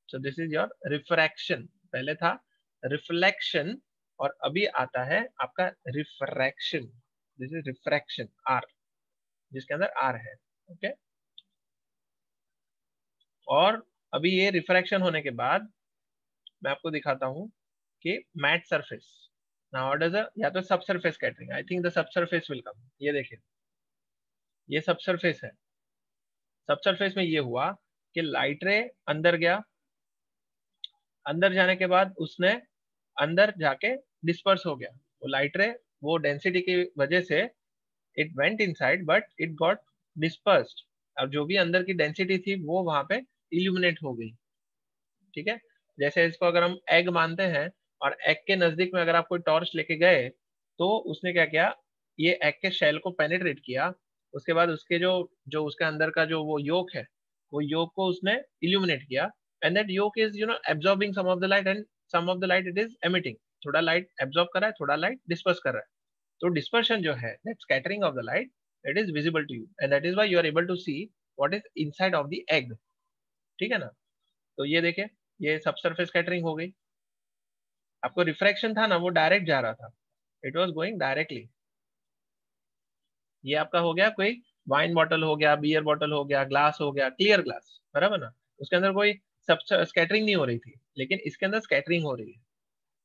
so this is your refraction. पहले था रिफ्लेक्शन और अभी आता है आपका refraction. This is refraction, R, जिसके अंदर आर है। ओके, और अभी ये रिफ्रैक्शन होने के बाद मैं आपको दिखाता हूँ कि matte surface, now what is या तो subsurface scattering, I think the subsurface will come. ये देखिए, ये सब सरफेस है। सब सरफेस में ये हुआ कि लाइट रे अंदर गया, अंदर जाने के बाद उसने अंदर जाके डिस्पर्स हो गया। वो लाइट रे, वो डेंसिटी की वजह से it went inside but it got dispersed. अब जो भी अंदर की डेंसिटी थी वो वहां पे इल्यूमिनेट हो गई, ठीक है। जैसे इसको अगर हम एग मानते हैं और एग के नजदीक में अगर आप कोई टॉर्च लेके गए, तो उसने क्या किया, ये एग के शेल को पेनिट्रेट किया, उसके बाद उसके जो जो उसके अंदर का जो वो योक है, वो योक को उसने इल्यूमिनेट किया, and that yolk is absorbing some of the light and some of the light it is emitting. थोड़ा लाइट एब्जॉर्ब कर रहा है, थोड़ा लाइट डिस्पर्स कर रहा है। तो डिस्पर्शन जो है, that scattering of the light, it is visible to you and that is why you are able to see what is inside of the egg, ठीक है ना। तो ये देखे, ये सब सरफेस स्कैटरिंग हो गई। आपको रिफ्रैक्शन था ना, वो डायरेक्ट जा रहा था, इट वाज गोइंग डायरेक्टली। ये आपका हो गया कोई वाइन बॉटल हो गया, बियर बॉटल हो गया, ग्लास हो गया, क्लियर ग्लास, बराबर ना, उसके अंदर कोई सब स्कैटरिंग नहीं हो रही थी, लेकिन इसके अंदर स्कैटरिंग हो रही है।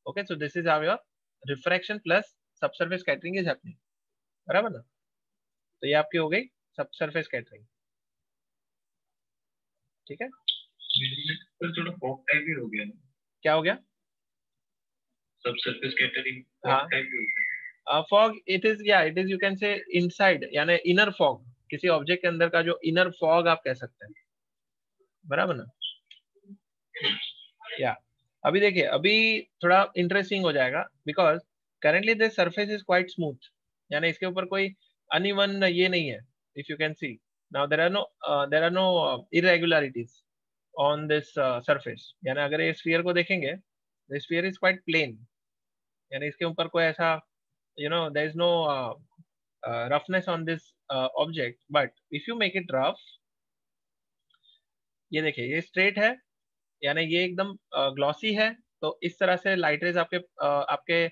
Okay, so this is how your refraction plus सब सरफेस स्कैटरिंग इज हैपनिंग, बराबर ना। तो ये आपकी हो गई सब सरफेस स्कैटरिंग, ठीक है। तो थोड़ा फॉग टाइप भी हो गया, क्या हो गया, सब सरफेस कैटरिंग हाँ, फॉग टाइप भी हो गया। फॉग इट इज, या it is, you can say inside, यानी इनर फॉग, किसी ऑब्जेक्ट के अंदर का जो इनर फॉग आप कह सकते हैं, बराबर ना। या अभी देखिए, अभी थोड़ा इंटरेस्टिंग हो जाएगा, because currently this surface is quite smooth, यानी इसके ऊपर कोई अनइवन ये नहीं है। If you can see now there are no irregularities on this surface, यानी अगर ये स्फीयर को देखेंगे, the sphere is quite plain, यानी इसके ऊपर कोई ऐसा there is no roughness on this object, but if you make it rough, ये देखिए ये स्ट्रेट है, यानी ये एकदम ग्लॉसी है, तो इस तरह से लाइट रेज आपके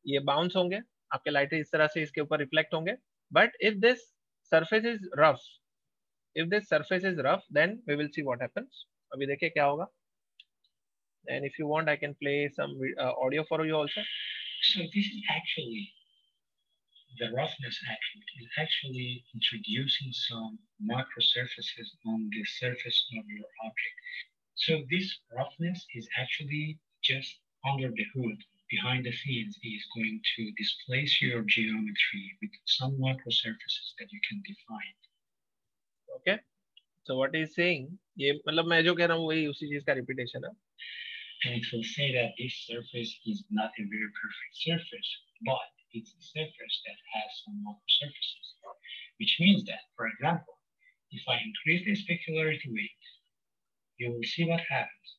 ये बाउंस होंगे, आपके लाइट रेज इस तरह से इसके ऊपर रिफ्लेक्ट होंगे। But if this surface is rough, if this surface is rough, then we will see what happens. अभी देखिए क्या होगा, and if you want I can play some audio for you also. So this is actually the roughness action is actually introducing some micro surfaces on the surface of your object. So this roughness is actually just under the hood, behind the scenes, is going to displace your geometry with some micro surfaces that you can define. Okay, so what is saying, ये मतलब मैं जो कह रहा हूँ वही उसी चीज का रिपीटेशन है। And it will say that this surface is not a very perfect surface, but it's a surface that has some micro surfaces, which means that, for example, if I increase the specularity weight, you will see what happens.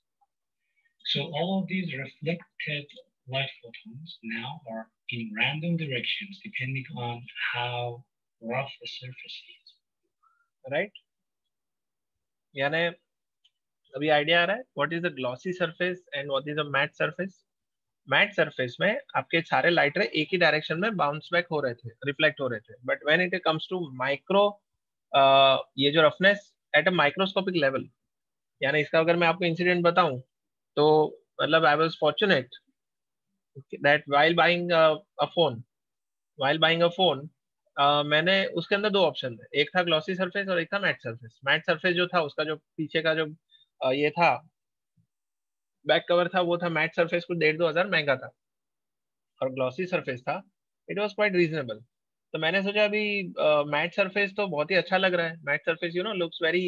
So all of these reflected light photons now are in random directions depending on how rough the surface is. Right? यानी अभी idea आ रहा है what is the glossy surface and what is the matte surface. Matte surface में आपके सारे light ray एक ही डायरेक्शन में बाउंस बैक हो रहे थे, रिफ्लेक्ट हो रहे थे, but when it comes to micro, ये जो roughness at a microscopic level, यानी इसका अगर मैं आपको इंसिडेंट बताऊं, तो मतलब I was fortunate that while buying a phone, मैंने उसके अंदर दो ऑप्शन थे, एक था ग्लॉसी सरफेस और एक था मैट सरफेस। मैट सरफेस जो था उसका जो पीछे का जो ये था बैक कवर था वो था मैट सरफेस, कुछ 1,500-2,000 महंगा था, और ग्लॉसी सरफेस था इट वाज क्वाइट रीजनेबल। तो मैंने सोचा अभी मैट सरफेस तो बहुत ही अच्छा लग रहा है, matte surface you know looks very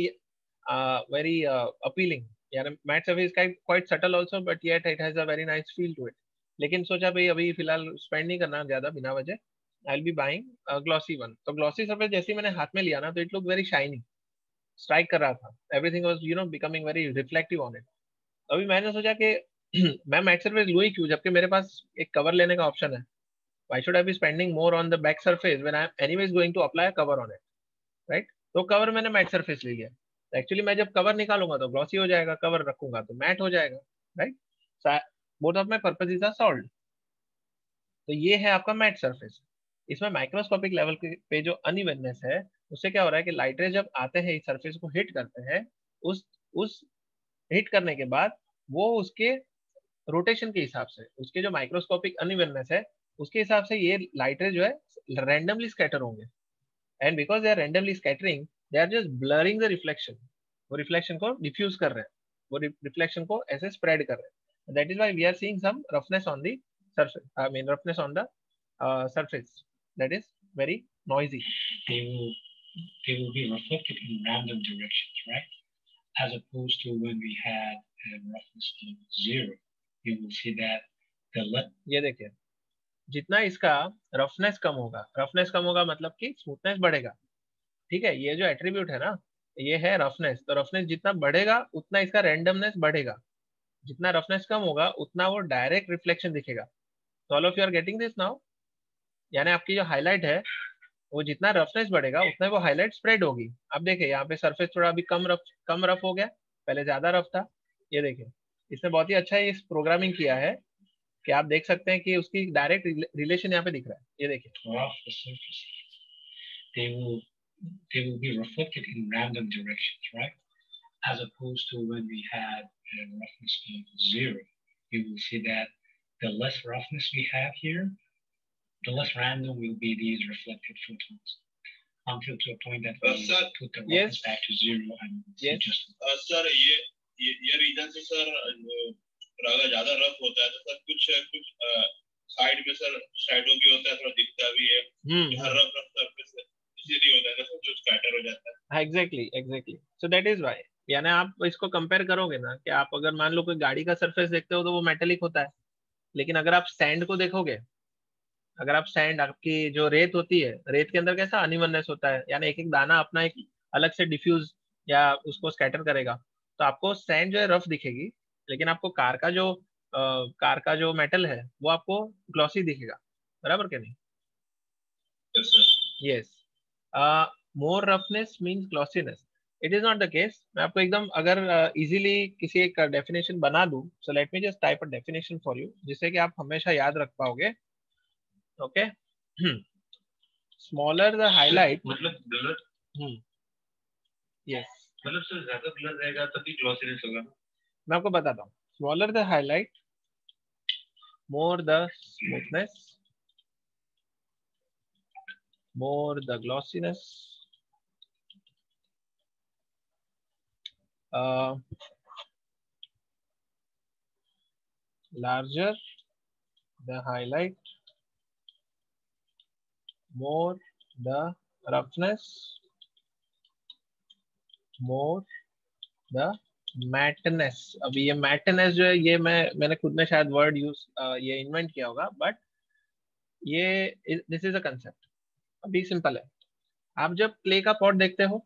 very appealing, यार मैट सरफेस का quite subtle also but yet it has a very nice feel to it. लेकिन सोचा भाई अभी फिलहाल स्पेंड नहीं करना ज्यादा बिना वजह, आई will B buying glossy one. तो ग्लॉसी सरफेस जैसे ही मैंने हाथ में लिया ना तो it look very shiny, strike कर रहा था, everything was you know becoming very reflective on it. अभी मैंने सोचा कि मैं मैट सरफेस लूँ ही क्यों जबकि मेरे पास एक कवर लेने का ऑप्शन है। Why should I be spending more on the back surface when I'm anyways going to apply a cover on it, right? तो कवर मैंने मैट सरफेस ले लिया, तो एक्चुअली मैं जब कवर निकालूंगा तो ग्लॉसी हो जाएगा, कवर रखूंगा तो मैट हो जाएगा, right? Both of my purposes are solved. तो ये है आपका मैट सरफेस। इसमें माइक्रोस्कोपिक लेवल पे जो अनइवननेस है उससे क्या हो रहा है कि लाइट रे जब आते हैं इस सरफेस को हिट करते हैं, उस हिट करने के बाद वो उसके रोटेशन के हिसाब से, उसके जो माइक्रोस्कोपिक अनइवननेस है उसके हिसाब से ये लाइट रे जो है रैंडमली स्कैटर होंगे, and because they are randomly scattering they are just blurring the reflection, वो रिफ्लेक्शन को डिफ्यूज कर रहे हैं, वो रिफ्लेक्शन को ऐसे स्प्रेड कर रहे हैं। That is why we are seeing some roughness on the surface, I mean roughness on the surface that is very noisy. They will be reflected in random directions, right? As opposed to when we had a roughness of 0, you will see that the ये देखिए जितना इसका roughness कम होगा मतलब कि smoothness बढ़ेगा, ठीक है? ये जो एट्रीब्यूट है ना ये है रफनेस, तो रफनेस जितना बढ़ेगा उतना इसका रैंडमनेस बढ़ेगा, जितना रफनेस कम होगा उतना वो डायरेक्ट रिफ्लेक्शन दिखेगा। तो all of you are getting this now, यानी आपकी जो हाईलाइट है वो जितना रफनेस बढ़ेगा उतना वो हाईलाइट स्प्रेड होगी। अब देखिए यहाँ पे सरफेस थोड़ा अभी कम रफ हो गया, पहले ज्यादा रफ था। ये देखिए इसने बहुत ही अच्छा इस प्रोग्रामिंग किया है कि आप देख सकते हैं कि उसकी डायरेक्ट रिलेशन यहाँ पे दिख रहा है। ये देखिए they will be reflected in random directions, right? As opposed to when we had a roughness of 0, you will see that the less roughness we have here, the less random will be these reflected photons, until to a point that we put the roughness back to 0 and see just. Sir, ये reason से sir अगर ज्यादा rough होता है तो sir कुछ side में sir shadow भी होता है, थोड़ा दिखता भी है, हर रफ सरफेस इसीलिए होता है सर जो स्कैटर हो जाता है। हाँ exactly so that is why, यानी आप इसको कंपेयर करोगे ना कि आप अगर मान लो कोई गाड़ी का सरफेस देखते हो तो वो मेटेलिक होता है, लेकिन अगर आप सैंड को देखोगे, अगर आप सैंड आपकी जो रेत होती है, रेत के अंदर कैसा अनइवननेस होता है, यानी एक एक दाना अपना एक अलग से डिफ्यूज या उसको स्कैटर करेगा, तो आपको सैंड जो है रफ दिखेगी, लेकिन आपको कार का जो मेटल है वो आपको ग्लॉसी दिखेगा, बराबर क्या नहीं? Yes, more roughness means glossiness, it is not the case. मैं आपको एकदम अगर इजीली किसी एक डेफिनेशन बना दूं, so let me just type a definition for you जिससे कि आप हमेशा याद रख पाओगे। ओके, स्मॉलर द हाईलाइट, मतलब ब्लर, यस मतलब सर ज्यादा ब्लर रहेगा तभी ग्लॉसीनेस होगा। मैं आपको बताता हूँ, smaller the highlight more the smoothness more the glossiness, larger the highlight more the roughness more the matteness. अभी ये मैटनेस जो है ये मैंने खुद में शायद वर्ड यूज ये इन्वेंट किया होगा, बट ये दिस इज अ कंसेप्ट। अभी सिंपल है, आप जब क्ले का पॉट देखते हो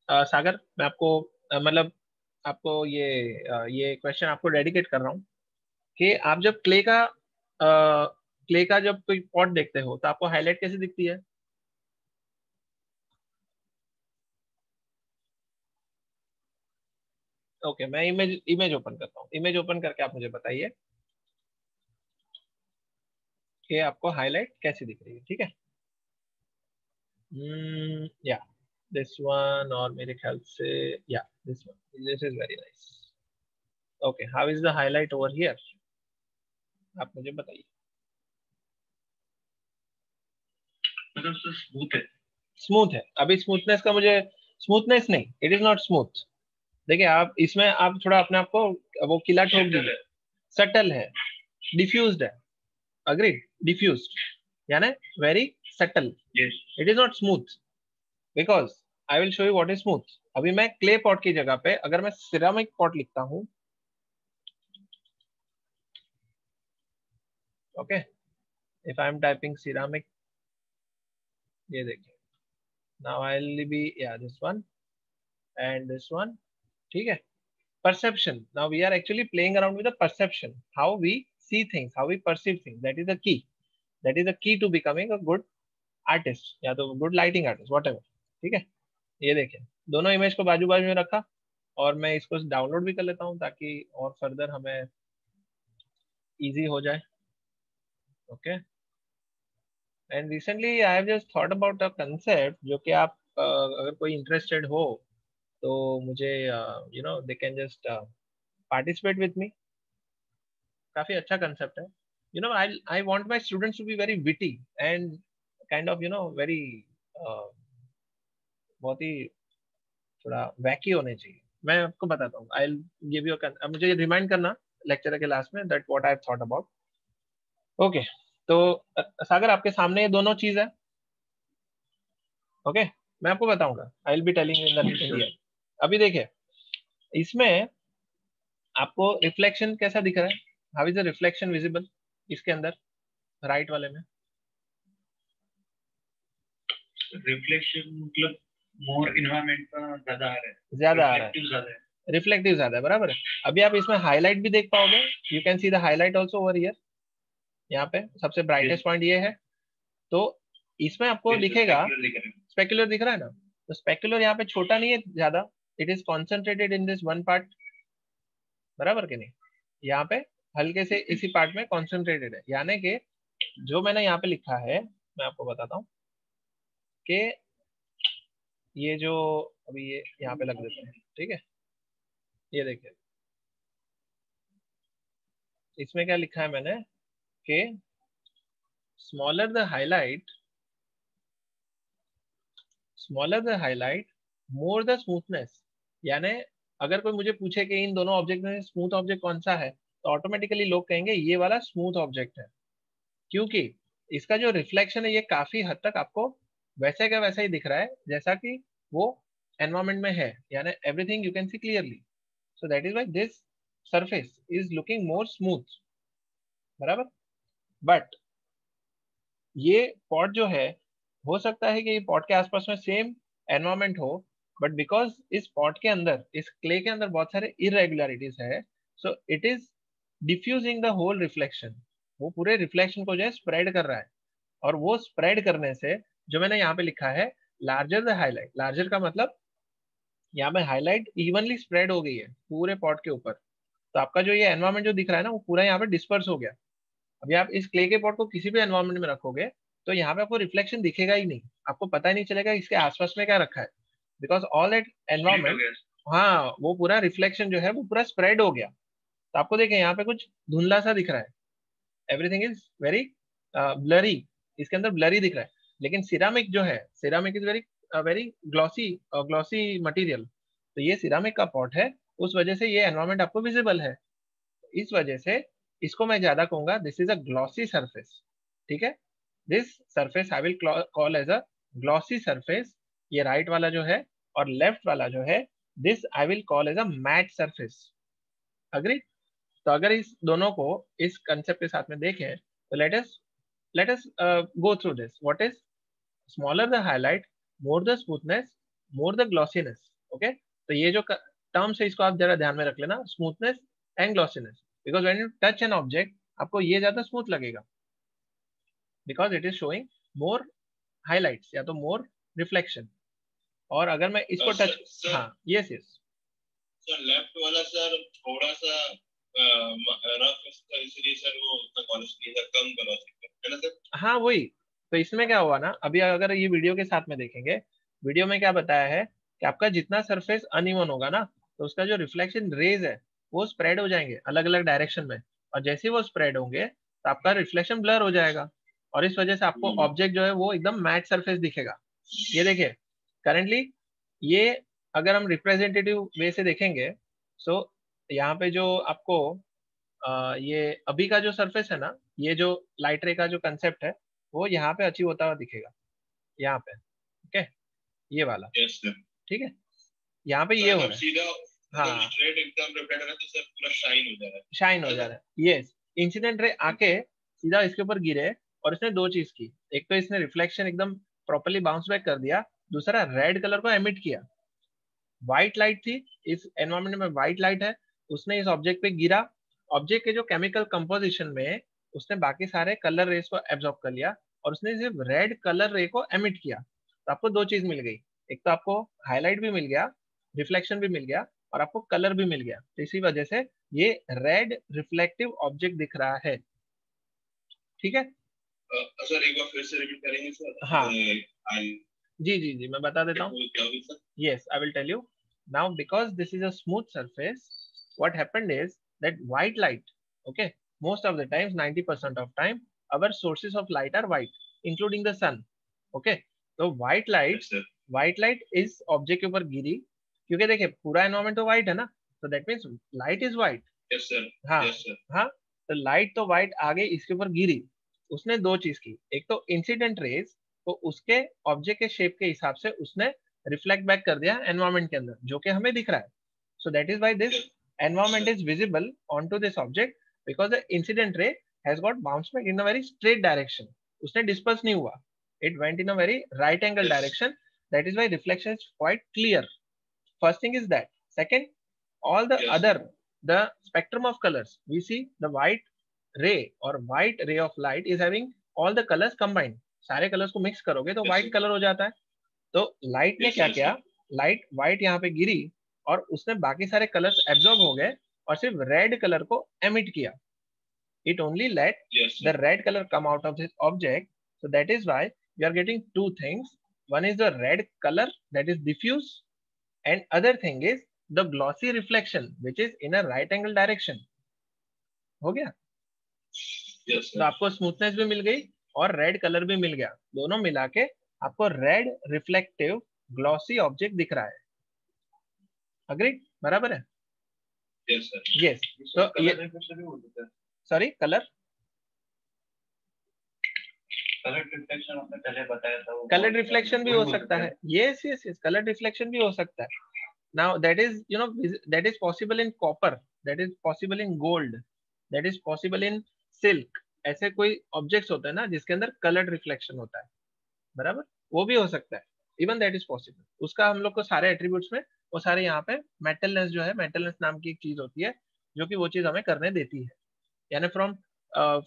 सागर, मैं आपको मतलब आपको ये क्वेश्चन आपको डेडिकेट कर रहा हूँ कि आप जब क्ले का जब कोई पॉट देखते हो तो आपको हाईलाइट कैसे दिखती है? ओके, मैं इमेज ओपन करता हूँ, इमेज ओपन करके आप मुझे बताइए कि आपको हाईलाइट कैसी दिख रही है, ठीक है? या दिस वन, और मेरे ख्याल से या this one, this is very nice. Okay, how is the highlight over here? आप मुझे बताइए। मतलब सर स्मूथ है। स्मूथ है। अभी स्मूथनेस का मुझे, स्मूथनेस नहीं, इट इज नॉट स्मूथ। देखिए आप इसमें आप थोड़ा अपने आप को वो किला ठोक दीजिए। सटल है, डिफ्यूज्ड है। अग्रीड, डिफ्यूज्ड यानी very subtle. It is not smooth because I will show you what is smooth. अभी मैं क्ले पॉट की जगह पे अगर मैं सिरामिक पॉट लिखता हूं, okay, if I am typing ceramic, ये देखिए, नाउ आई विल बी या this one and this one, ठीक है। Perception, now we are actually playing around with the perception, how we see things, how we perceive things. That is the key, that is the key to becoming a good artist या तो good lighting artist, whatever, ठीक है। ये देखिए दोनों image को बाजू बाजू में रखा और मैं इसको डाउनलोड भी कर लेता हूँ ताकि और फर्दर हमें इजी हो जाए। Okay, and recently I have just thought about a concept जो कि आप अगर कोई इंटरेस्टेड हो तो मुझे you know they can just participate with me. काफी अच्छा कंसेप्ट है। You know I want my students to be very witty and kind of you know very बहुत ही थोड़ा वैकी होने चाहिए। मैं आपको बताता हूँ, आई गिव यू, अब मुझे रिमाइंड करना लेक्चर के लास्ट में that what I have thought about. Okay, तो सागर आपके सामने ये दोनों चीज है। ओके, मैं आपको बताऊंगा, आई will be telling in the अभी देखिए इसमें आपको रिफ्लेक्शन कैसा दिख रहा है, how is the reflection visible इसके अंदर राइट वाले में। रिफ्लेक्शन मतलब मोर इन्वायरमेंट का ज्यादा आ रहा है, ज्यादा आ रहा है, रिफ्लेक्टिव ज्यादा है, बराबर है। अभी आप इसमें हाईलाइट भी देख पाओगे, you can see the highlight also over here. यहाँ पे सबसे ब्राइटेस्ट पॉइंट ये है, तो इसमें आपको दिखेगा स्पेक्युलर दिख रहा है ना, तो स्पेक्युलर यहाँ पे छोटा नहीं है ज्यादा, it is concentrated in this one part, बराबर के नहीं, यहाँ पे हल्के से इसी पार्ट में कॉन्सेंट्रेटेड है। यानी कि जो मैंने यहाँ पे लिखा है मैं आपको बताता हूँ कि ये जो अभी ये यहाँ पे लग देते हैं, ठीक है। ये देखिए इसमें क्या लिखा है मैंने कि smaller the highlight, smaller the highlight more the smoothness. यानी अगर कोई मुझे पूछे कि इन दोनों ऑब्जेक्ट में स्मूथ ऑब्जेक्ट कौन सा है, तो ऑटोमेटिकली लोग कहेंगे ये वाला स्मूथ ऑब्जेक्ट है, क्योंकि इसका जो रिफ्लेक्शन है ये काफी हद तक आपको वैसे का वैसा ही दिख रहा है जैसा कि वो एनवायरमेंट में है, यानी everything you can see clearly. So that is why this surface is looking more smooth, बराबर। बट ये पॉट जो है, हो सकता है कि ये पॉट के आसपास में सेम एनवायरमेंट हो, बट बिकॉज इस पॉट के अंदर, इस क्ले के अंदर बहुत सारे इरेगुलरिटीज है, so it is diffusing the whole reflection. वो पूरे रिफ्लेक्शन को जो है स्प्रेड कर रहा है, और वो स्प्रेड करने से जो मैंने यहाँ पे लिखा है लार्जर द हाईलाइट, लार्जर का मतलब यहाँ पे हाईलाइट इवनली स्प्रेड हो गई है पूरे पॉट के ऊपर, तो आपका जो ये एनवायरमेंट जो दिख रहा है ना वो पूरा यहाँ पे डिस्पर्स हो गया। अभी आप इस क्ले के पॉट को किसी भी एनवायरमेंट में रखोगे तो यहाँ पे आपको रिफ्लेक्शन दिखेगा ही नहीं, आपको पता ही नहीं चलेगा इसके आसपास में क्या रखा है, बिकॉज ऑल दैट एनवायरमेंट, हाँ वो पूरा रिफ्लेक्शन जो है वो पूरा स्प्रेड हो गया। तो आपको देखें यहाँ पे कुछ धुंधला सा दिख रहा है, एवरीथिंग इज वेरी ब्लरी, इसके अंदर ब्लरी दिख रहा है। लेकिन सिरामिक जो है, ceramic is very very glossy, glossy material, तो ये सिरामिक का पॉट है, उस वजह से ये एनवायरमेंट आपको विजिबल है। इस वजह से इसको मैं ज्यादा कहूंगा this is a glossy surface, ठीक है। This surface I will call as a glossy surface, ये राइट वाला जो है, और लेफ्ट वाला जो है this I will call as a matte surface. Agree. तो अगर इस दोनों को इस कंसेप्ट के साथ में देखें तो let us go through this, what is smaller the highlight more the smoothness more the glossiness. Okay, तो ये जो टर्म्स है इसको आप जरा ध्यान में रख लेना, smoothness and glossiness, because when you touch an object आपको ये ज्यादा स्मूथ लगेगा because it is showing more highlights या तो मोर रिफ्लेक्शन। और अगर मैं इसको टच, हाँ यस यस सर, लेफ्ट वाला सर थोड़ा सा रफ है, इसलिए सर वो उतना पॉलिश नहीं है, कम ग्लॉसी है ना सर। हाँ वही, तो इसमें क्या हुआ ना, अभी अगर ये वीडियो के साथ में देखेंगे, वीडियो में क्या बताया है कि आपका जितना सरफेस अनइवन होगा ना, तो उसका जो रिफ्लेक्शन रेज है वो स्प्रेड हो जाएंगे अलग अलग डायरेक्शन में। और जैसे ही वो स्प्रेड होंगे तो आपका रिफ्लेक्शन ब्लर हो जाएगा और इस वजह से आपको ऑब्जेक्ट जो है वो एकदम मैट सरफेस दिखेगा। ये देखिए करंटली ये अगर हम रिप्रेजेंटेटिव वे से देखेंगे सो यहाँ पे जो आपको ये अभी का जो सरफेस है ना, ये जो लाइट रे का जो कंसेप्ट है वो यहाँ पे अचीव होता हुआ दिखेगा, यहाँ पे। ओके, ये वाला। ठीक है, यहाँ पे ये हो रहा है। सीधा हाँ, स्ट्रेट एकदम रिफ्लेक्ट तो सर पूरा शाइन हो जा रहा है। शाइन हो जा रहा है, यस। इंसिडेंट रे आके सीधा इसके ऊपर गिरे और इसने दो चीज की, एक तो इसने रिफ्लेक्शन एकदम प्रॉपर्ली बाउंस बैक कर दिया, दूसरा रेड कलर को एमिट किया। व्हाइट लाइट थी, इस एनवायरमेंट में व्हाइट लाइट है, उसने इस ऑब्जेक्ट पे गिरा, ऑब्जेक्ट के जो केमिकल कंपोजिशन में उसने बाकी सारे कलर रेस को एब्जॉर्ब कर लिया और उसने सिर्फ रेड कलर रे को एमिट किया। तो आपको दो चीज मिल गई, एक तो आपको हाईलाइट भी मिल गया, रिफ्लेक्शन भी मिल गया और आपको कलर भी मिल गया। तो इसी वजह से ये रेड रिफ्लेक्टिव ऑब्जेक्ट दिख रहा है। ठीक है सर, एक बार फिर से रिपीट करेंगे सर? हाँ जी जी जी, मैं बता देता हूँ। Yes, I will tell you. Now, because this is a smooth surface, what happened is that white light, okay, most of the times, 90% of time, our sources of light are white, including the sun. Okay, so white light is object के ऊपर गिरी, क्योंकि देखिए पूरा environment तो white है ना, so that means light is white. Yes sir. हाँ Yes sir. हाँ, तो light तो white आगे इसके ऊपर गिरी, उसने दो चीज की, एक तो इंसिडेंट रेज तो उसके ऑब्जेक्ट के शेप के हिसाब से उसने रिफ्लेक्ट बैक कर दिया एनवायरमेंट के अंदर, जो कि हमें दिख रहा है। So that is why this environment is visible on to this object, because the incident ray has got bounce back in a very straight direction, उसने डिस्पर्स नहीं हुआ, it went in a very right angle direction, that is why reflection is quite clear. First thing is that. Second, all the other, the spectrum of colors, we see the white ray or white ray of light is having all the colors combined. सारे colours को mix करोगे तो white colour हो जाता है। तो light ने क्या किया, लाइट व्हाइट यहाँ पे गिरी और उसने बाकी सारे कलर्स एब्जॉर्ब हो गए और सिर्फ रेड कलर को एमिट किया। It only let the red color come out of this object. So that is why you are getting two things. One is the red color that is diffuse, and other thing is the glossy reflection which is in a right angle direction. हो गया? तो आपको smoothness भी मिल गई और red colour भी मिल गया, दोनों मिला के आपको रेड रिफ्लेक्टिव ग्लॉसी ऑब्जेक्ट दिख रहा है। अग्री? बराबर है? Yes sir. यस, तो ये सॉरी कलर रिफ्लेक्शन आपने पहले बताया था, कलर रिफ्लेक्शन भी हो सकता है। Yes yes yes, colour reflection भी हो सकता है। Now that is, you know, that is possible in copper, that is possible in gold, that is possible in silk. ऐसे कोई ऑब्जेक्ट्स होते हैं ना जिसके अंदर कलर्ड रिफ्लेक्शन होता है, बराबर, वो भी हो सकता है, इवन दैट इज पॉसिबल। उसका हम लोग को सारे एट्रीब्यूट्स में वो सारे यहाँ पे मेटलनेस जो है, मेटलनेस नाम की एक चीज होती है जो कि वो चीज हमें करने देती है। यानी from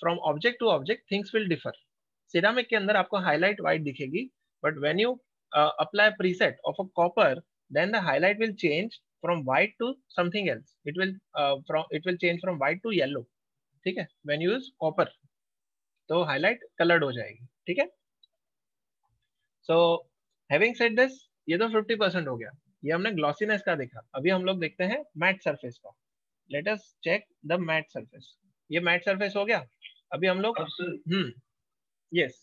from object to object things will differ. Ceramic के अंदर आपको हाईलाइट व्हाइट दिखेगी, but when you apply a preset of a copper, then the highlight will change from white to something else. It will change from white to yellow. ठीक है, when you use copper, तो highlight colored हो जाएगी। ठीक है, so having said this, ये तो 50% हो गया, ये हमने ग्लॉसीनेस का देखा। अभी हम लोग देखते हैं मैट सरफेस का। Let us check the matte surface. ये मैट सरफेस हो गया। अभी हम लोग यस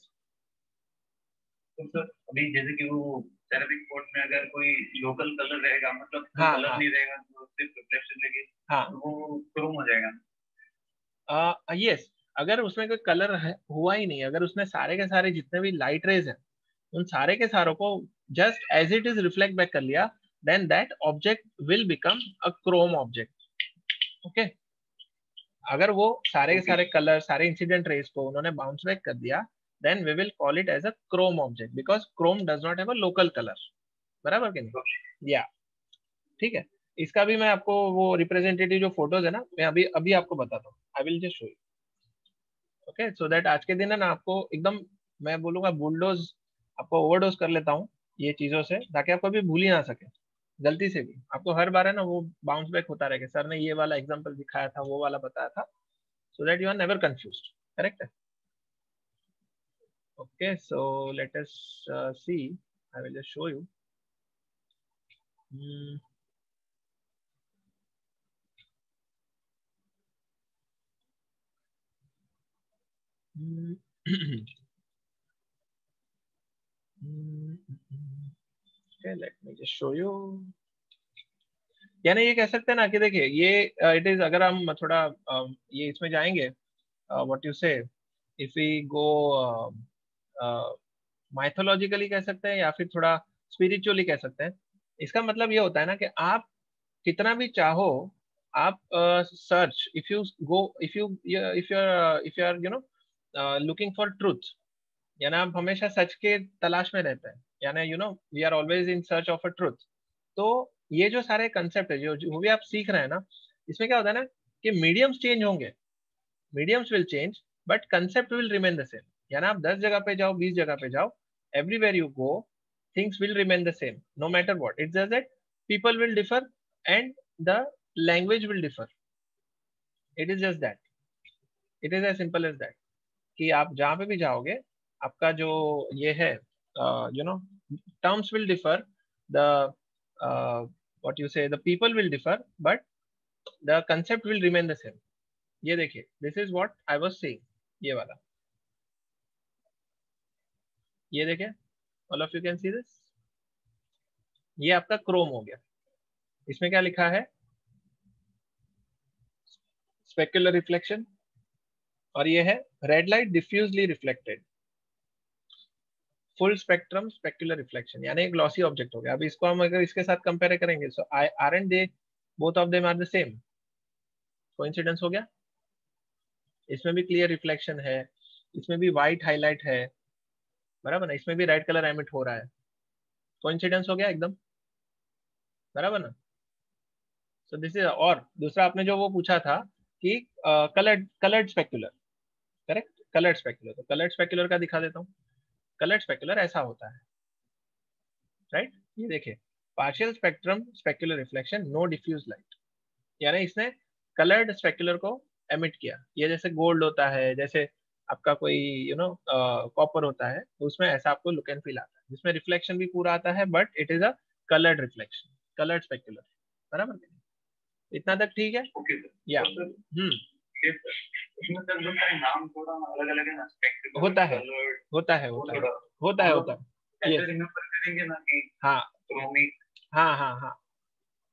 तो सर अभी जैसे कि वो सेरामिक पॉट में अगर कोई लोकल कलर रहेगा, मतलब हाँ, कलर हाँ, नहीं रहेगा तो सिर्फ रिफ्लेक्शन लगे, हाँ, तो वो क्रोम हो जाएगा। यस, अगर उसमें कोई कलर हुआ ही नहीं, अगर उसने सारे के सारे जितने भी लाइट रेज हैं उन सारे के सारों को just as it is reflect back कर लिया, then that object will become a chrome object. Okay, अगर वो सारे के सारे कलर, सारे इंसिडेंट रेज को उन्होंने बाउंस बैक कर दिया, then we will call it as a chrome object because chrome does not have a local color. बराबर कि नहीं? या ठीक है, इसका भी मैं आपको वो रिप्रेजेंटेटिव जो फोटोज है ना, मैं अभी अभी आपको बताता हूँ। I will just show you. Okay, so that आज के दिन है ना आपको एकदम, मैं बोलूंगा बुलडोज, आपको ओवरडोज कर लेता हूँ ये चीजों से, ताकि आपको भी भूल ही ना सके गलती से भी। आपको हर बार है ना वो बाउंस बैक होता रहेगा, सर ने ये वाला एग्जांपल दिखाया था, वो वाला बताया था, so that you are never confused. Correct है? Okay, so let us see. I will just show you. Okay, let me just show you. यानी ये कह सकते हैं ना कि देखिए ये इट इज, अगर हम थोड़ा ये इसमें जाएंगे, व्हाट यू से, इफ वी गो माइथोलॉजिकली कह सकते हैं या फिर थोड़ा स्पिरिचुअली कह सकते हैं। इसका मतलब ये होता है ना कि आप कितना भी चाहो, आप search, if you go, if you are looking for truth, यानी आप हमेशा सच के तलाश में रहते हैं, यानी we are always in search of a truth. तो ये जो सारे कंसेप्ट है, जो भी आप सीख रहे हैं ना, इसमें क्या होता है ना कि मीडियम्स चेंज होंगे, mediums will change but concept will remain the same. यानी आप 10 जगह पे जाओ, 20 जगह पे जाओ, everywhere you go things will remain the same no matter what. It's just that people will differ and the language will differ. It is just that, it is as simple as that कि आप जहाँ पे भी जाओगे, आपका जो ये है, terms will differ, the what you say, the people will differ but the concept will remain the same. ये देखिए, this is what I was saying, ये वाला, ये देखिए, all of you can see this. ये आपका क्रोम हो गया, इसमें क्या लिखा है, स्पेक्युलर रिफ्लेक्शन, और ये है red light डिफ्यूजली reflected, full spectrum specular reflection, यानी एक ग्लॉसी ऑब्जेक्ट हो गया। अब इसको हम अगर इसके साथ कंपेयर करेंगे, so aren't they both of them are the same? Coincidence हो गया। इसमें भी क्लियर रिफ्लेक्शन है, इसमें भी व्हाइट हाईलाइट है, बराबर ना, इसमें भी रेड कलर एमिट हो रहा है, कोइंसिडेंस हो गया एकदम, बराबर ना। सो दिस इज, और दूसरा आपने जो वो पूछा था कि coloured specular, correct, coloured specular, तो कलर्ड स्पेक्युलर का दिखा देता हूँ। कलर्ड स्पेक्युलर ऐसा होता है, राइट, ये देखिए, partial spectrum specular reflection, no diffuse light, यानी इसने कलर्ड स्पेक्युलर को एमिट किया। ये जैसे गोल्ड होता है, जैसे आपका कोई कॉपर होता है, तो उसमें ऐसा आपको लुक एंड फील आता है, जिसमें रिफ्लेक्शन भी पूरा आता है but it is a coloured reflection, coloured specular, बराबर, इतना तक ठीक है? ओके या इसमें सर जो सारे नाम थोड़ा अलग अलग है ना, स्पेक्ट्रम, होता है, होता है, वो होता है, थोड़ा होता है, होता है, ऐसे रिमेंबर करेंगे ना कि हाँ क्रोमिक, हाँ हाँ हाँ,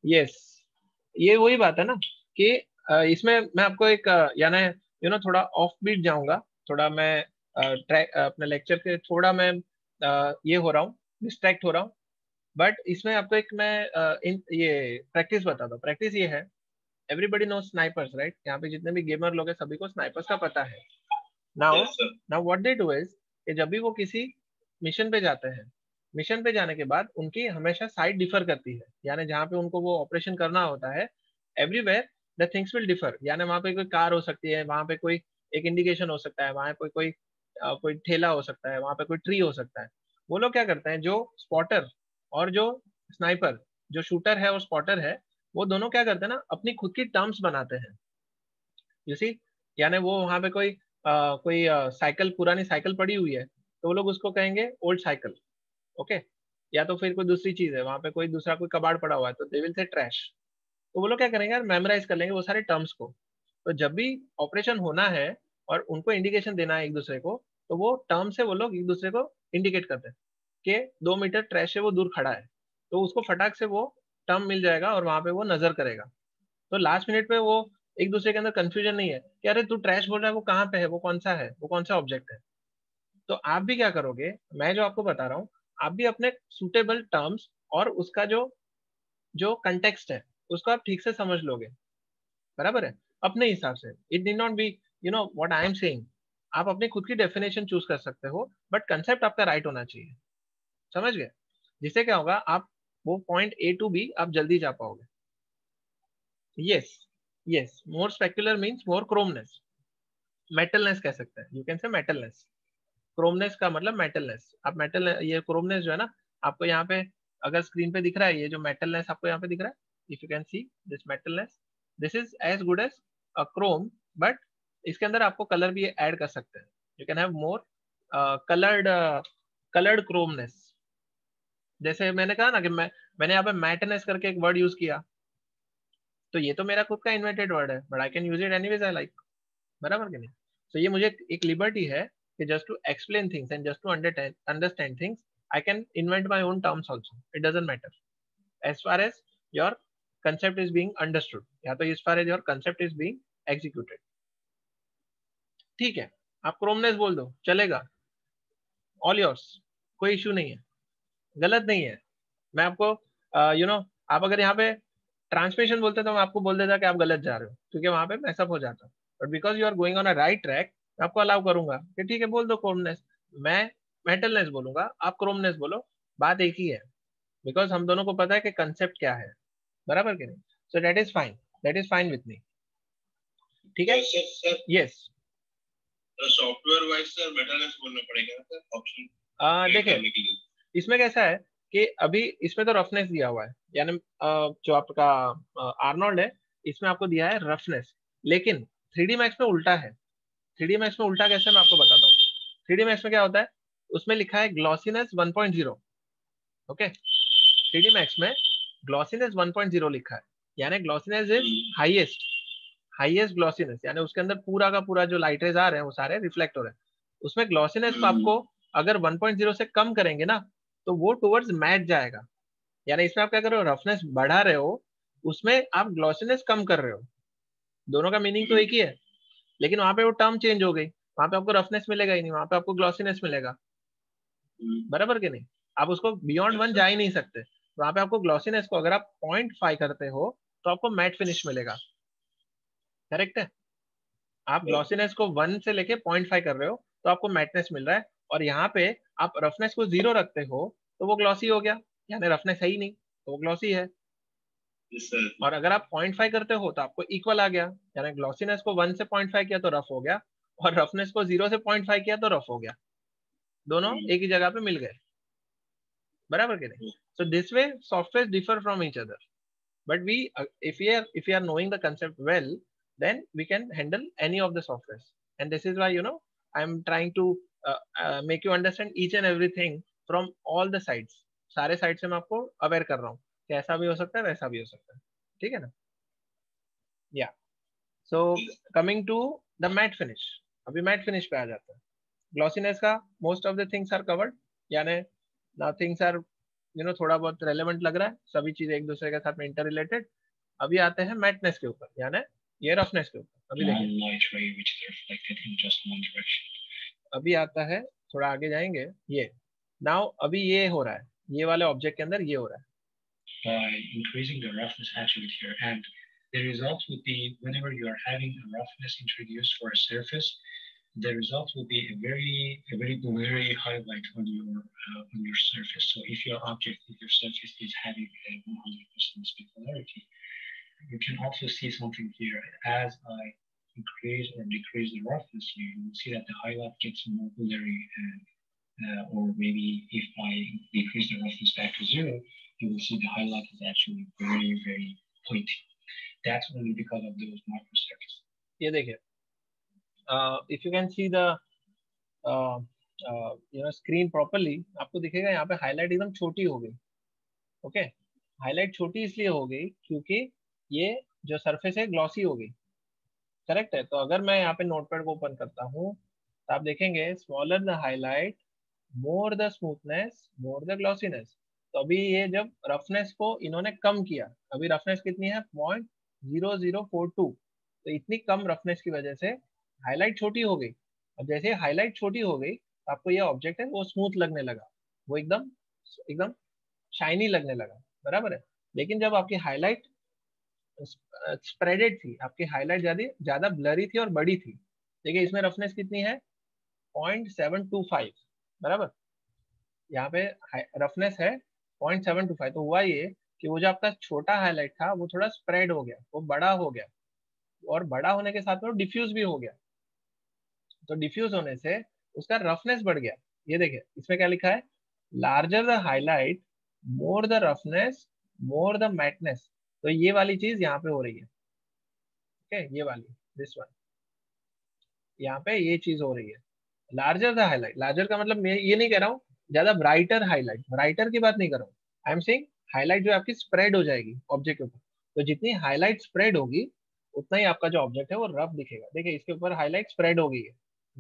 यस, ये वही बात है ना कि इसमें मैं आपको एक यानी थोड़ा ऑफ बीट जाऊंगा, थोड़ा मैं ट्रैक अपने लेक्चर के थोड़ा मैं ये हो रहा हूँ, डिस्ट्रैक्ट हो रहा हूँ, बट इसमें आपको एक मैं ये प्रैक्टिस बताता हूँ। प्रैक्टिस ये है, एवरीबडी नो स्नाइपर्स, राइट, यहाँ पे जितने भी गेमर लोग हैं सभी को स्नाइपर्स का पता है। Now now what they do is कि जब भी वो किसी मिशन पे जाते हैं, मिशन पे जाने के बाद उनकी हमेशा साइड डिफर करती है, यानी जहाँ पे उनको वो ऑपरेशन करना होता है, everywhere the things will differ, यानी वहाँ पे कोई कार हो सकती है, वहाँ पे कोई एक इंडिकेशन हो सकता है, वहाँ पे कोई कोई ठेला हो सकता है, वहाँ पे कोई ट्री हो सकता है। वो लोग क्या करते हैं, जो स्पॉटर और जो स्नाइपर, जो शूटर है और स्पॉटर है, वो दोनों क्या करते हैं ना, अपनी खुद की टर्म्स बनाते हैं, यू सी, यानी वो वहाँ पे कोई साइकिल, पुरानी साइकिल पड़ी हुई है, तो वो लोग उसको कहेंगे ओल्ड साइकिल, ओके, या तो फिर कोई दूसरी चीज है, वहाँ पे कोई दूसरा कोई कबाड़ पड़ा हुआ है, तो दे विल से ट्रैश। तो वो लोग क्या करेंगे यार, मेमोराइज कर लेंगे वो सारे टर्म्स को, तो जब भी ऑपरेशन होना है और उनको इंडिकेशन देना है एक दूसरे को, तो वो टर्म से वो लोग एक दूसरे को इंडिकेट करते हैं कि 2 मीटर ट्रैश से वो दूर खड़ा है, तो उसको फटाक से वो टर्म मिल जाएगा और वहां पे वो नजर करेगा। तो लास्ट मिनट पे वो एक दूसरे के अंदर कंफ्यूजन नहीं है कि अरे तू ट्रैश बोल रहा है, वो कहाँ पे है, वो कौन सा है, वो कौन सा ऑब्जेक्ट है। तो आप भी क्या करोगे, मैं जो आपको बता रहा हूँ, आप भी अपने सुटेबल टर्म्स और उसका जो जो कंटेक्स्ट है उसको आप ठीक से समझ लोगे, बराबर है, अपने हिसाब से। It D not be what I am saying, आप अपनी खुद की डेफिनेशन चूज कर सकते हो, बट कंसेप्ट आपका राइट होना चाहिए, समझ गए? जिससे क्या होगा, आप वो पॉइंट ए टू बी आप जल्दी जा पाओगे। यस, यस, मोर स्पेक्युलर मीन्स मोर क्रोमनेस, मेटलनेस कह सकते हैं, यू कैन से मेटलनेस। क्रोमनेस का मतलब मेटलनेस, आप मेटल, ये क्रोमनेस जो है ना, आपको यहाँ पे अगर स्क्रीन पे दिख रहा है, ये जो मेटलनेस आपको यहाँ पे दिख रहा है, if you can see this metalness, this is as good as a chrome, but इसके अंदर आपको कलर भी ऐड कर सकते हैं, you can have more coloured coloured chromeness. जैसे मैंने कहा ना कि मैंने यहाँ पे मैटनेस करके एक वर्ड यूज किया, तो ये तो मेरा खुद का इन्वेंटेड वर्ड है, but I can use it anyways I like, बराबर कि नहीं? So ये मुझे एक लिबर्टी है कि just to explain things and just to understand things, I can invent my own terms also. It doesn't matter as far as your concept is being understood, या तो as far as your concept is being executed. ठीक है, आप क्रोमनेस बोल दो चलेगा, all yours, कोई issue नहीं है, गलत नहीं है. मैं आपको आप अगर यहाँ पे ट्रांसमिशन बोलते तो मैं आपको बोल देता कि आप गलत जा रहे हो, क्योंकि वहां पे मैसअप हो जाता. But because you are going on a right track, मैं आपको अलाउ करूंगा कि ठीक है बोल दो क्रोमनेस, मैं मेटलनेस बोलूंगा, आप क्रोमनेस बोलो, बात एक ही है. बिकॉज हम दोनों को पता है कि कंसेप्ट क्या है, बराबर कि नहीं. सो that is fine with me. ठीक है. यस, सॉफ्टवेयर वाइज सर मेटलनेस बोलना पड़ेगा सर ऑप्शन. देखिए इसमें कैसा है कि अभी इसमें तो रफनेस दिया हुआ है, यानी जो आपका आर्नोल्ड है इसमें आपको दिया है रफनेस, लेकिन 3D मैक्स में उल्टा है. 3D मैक्स में उल्टा कैसे, मैं आपको बताता हूँ. 3D मैक्स में क्या होता है, उसमें लिखा है ग्लॉसीनेस 1.0. ओके, 3D मैक्स में ग्लॉसीनेस 1.0 लिखा है, यानी ग्लॉसीनेस इज हाईएस्ट ग्लॉसीनेस, यानी उसके अंदर पूरा का पूरा जो लाइट रेज आ रहे हैं वो सारे रिफ्लेक्ट हो रहे हैं. उसमें ग्लॉसीनेस को आपको अगर 1.0 से कम करेंगे ना तो वो टुवर्ड्स मैट जाएगा. यानी इसमें आप क्या कर रहे हो, रफनेस बढ़ा रहे हो, उसमें आप ग्लॉसीनेस कम कर रहे हो. दोनों का मीनिंग तो एक ही है, लेकिन वहां पे वो टर्म चेंज हो गई. वहां पे आपको रफनेस मिलेगा ही नहीं, वहां पे आपको ग्लॉसीनेस मिलेगा, बराबर कि नहीं. आप उसको बियॉन्ड 1 जा ही नहीं सकते. वहां पे आपको ग्लॉसीनेस को अगर आप 0.5 करते हो तो आपको मैट फिनिश मिलेगा. करेक्ट है. आप ग्लॉसीनेस को 1 से लेके 0.5 कर रहे हो तो आपको मैटनेस मिल रहा है, और यहाँ पे आप रफनेस को 0 रखते हो तो वो ग्लॉसी हो गया, यानी रफनेस है ही नहीं तो वो ग्लॉसी है. और अगर आप 0.5 करते हो तो आपको इक्वल आ गया, यानी ग्लॉसीनेस को 1 से 0.5 किया तो रफ हो गया, और रफनेस को 0 से 0.5 किया तो रफ हो गया. दोनों एक ही जगह पे मिल गए, बराबर के नहीं. So this way software differ from each other, but if we are knowing the concept well, then we can handle any of the softwares. And this is why I'm trying to make you understand each and everything from all the sides. सारे side से मैं आपको aware कर रहा हूँ कि ऐसा भी हो सकता है वैसा भी हो सकता है. ठीक है ना. या so coming to the matte finish. अभी मैट फिनिश पे आ जाता है. ग्लॉसीनेस का most of the things are covered, यानी नाउ थिंग्स आर थोड़ा बहुत रेलेवेंट लग रहा है, सभी चीजें एक दूसरे के साथ में इंटर रिलेटेड. अभी आते हैं मैटनेस के ऊपर, यानी ये रफनेस के ऊपर. अभी देखिए अभी आता है, थोड़ा आगे जाएंगे. ये नाउ अभी ये हो रहा है, ये वाले ऑब्जेक्ट के अंदर ये हो रहा है. By increasing the roughness attribute here, and the result would be whenever you are having a roughness introduced for a surface, the result will be a very highlight on your surface. So if your surface is having a 100% specularity, you can also see something here. As I increase or decrease the roughness here, you will see that the highlight gets more blurry, or maybe if I decrease the roughness back to 0, you will see the highlight is actually very pointy. That's only because of those microsurfaces. ये देखिए, if you can see the screen properly, आपको दिखेगा यहाँ पे highlight एकदम छोटी हो गई. ओके, हाईलाइट छोटी इसलिए हो गई क्योंकि ये जो सरफेस है ग्लॉसी हो गई. करेक्ट है. तो अगर मैं यहाँ पे नोटपैड को ओपन करता हूँ तो आप देखेंगे smaller the highlight more the smoothness more the glossiness. तो अभी ये जब रफनेस को इन्होंने कम किया, अभी रफनेस कितनी है 0.0042, तो इतनी कम रफनेस की वजह से हाईलाइट छोटी हो गई. और जैसे हाईलाइट छोटी हो गई आपको ये ऑब्जेक्ट है वो स्मूथ लगने लगा, वो एकदम शाइनी लगने लगा, बराबर है. लेकिन जब आपकी हाईलाइट स्प्रेडेड थी, आपकी हाईलाइट ज्यादा ब्लरी थी और बड़ी थी, देखिए इसमें रफनेस कितनी है 0.725, बराबर. यहाँ पे रफनेस है 0.725. तो हुआ ये कि वो जो आपका छोटा हाईलाइट था वो थोड़ा स्प्रेड हो गया, वो बड़ा हो गया, और बड़ा होने के साथ में वो डिफ्यूज भी हो गया. तो डिफ्यूज होने से उसका रफनेस बढ़ गया. ये देखिए इसमें क्या लिखा है, larger the highlight more the roughness more the matness. तो ये वाली चीज यहाँ पे हो रही है. ओके, ये वाली दिस वन, यहाँ पे ये चीज हो रही है. लार्जर द हाईलाइट, लार्जर का मतलब मैं ये नहीं कह रहा हूँ ज्यादा ब्राइटर हाईलाइट, ब्राइटर की बात नहीं कर रहा हूँ. आई एम सेइंग हाईलाइट जो आपकी स्प्रेड हो जाएगी ऑब्जेक्ट के ऊपर. तो जितनी हाईलाइट स्प्रेड होगी उतना ही आपका जो ऑब्जेक्ट है वो रफ दिखेगा। देखिए इसके ऊपर हाईलाइट स्प्रेड हो गई है,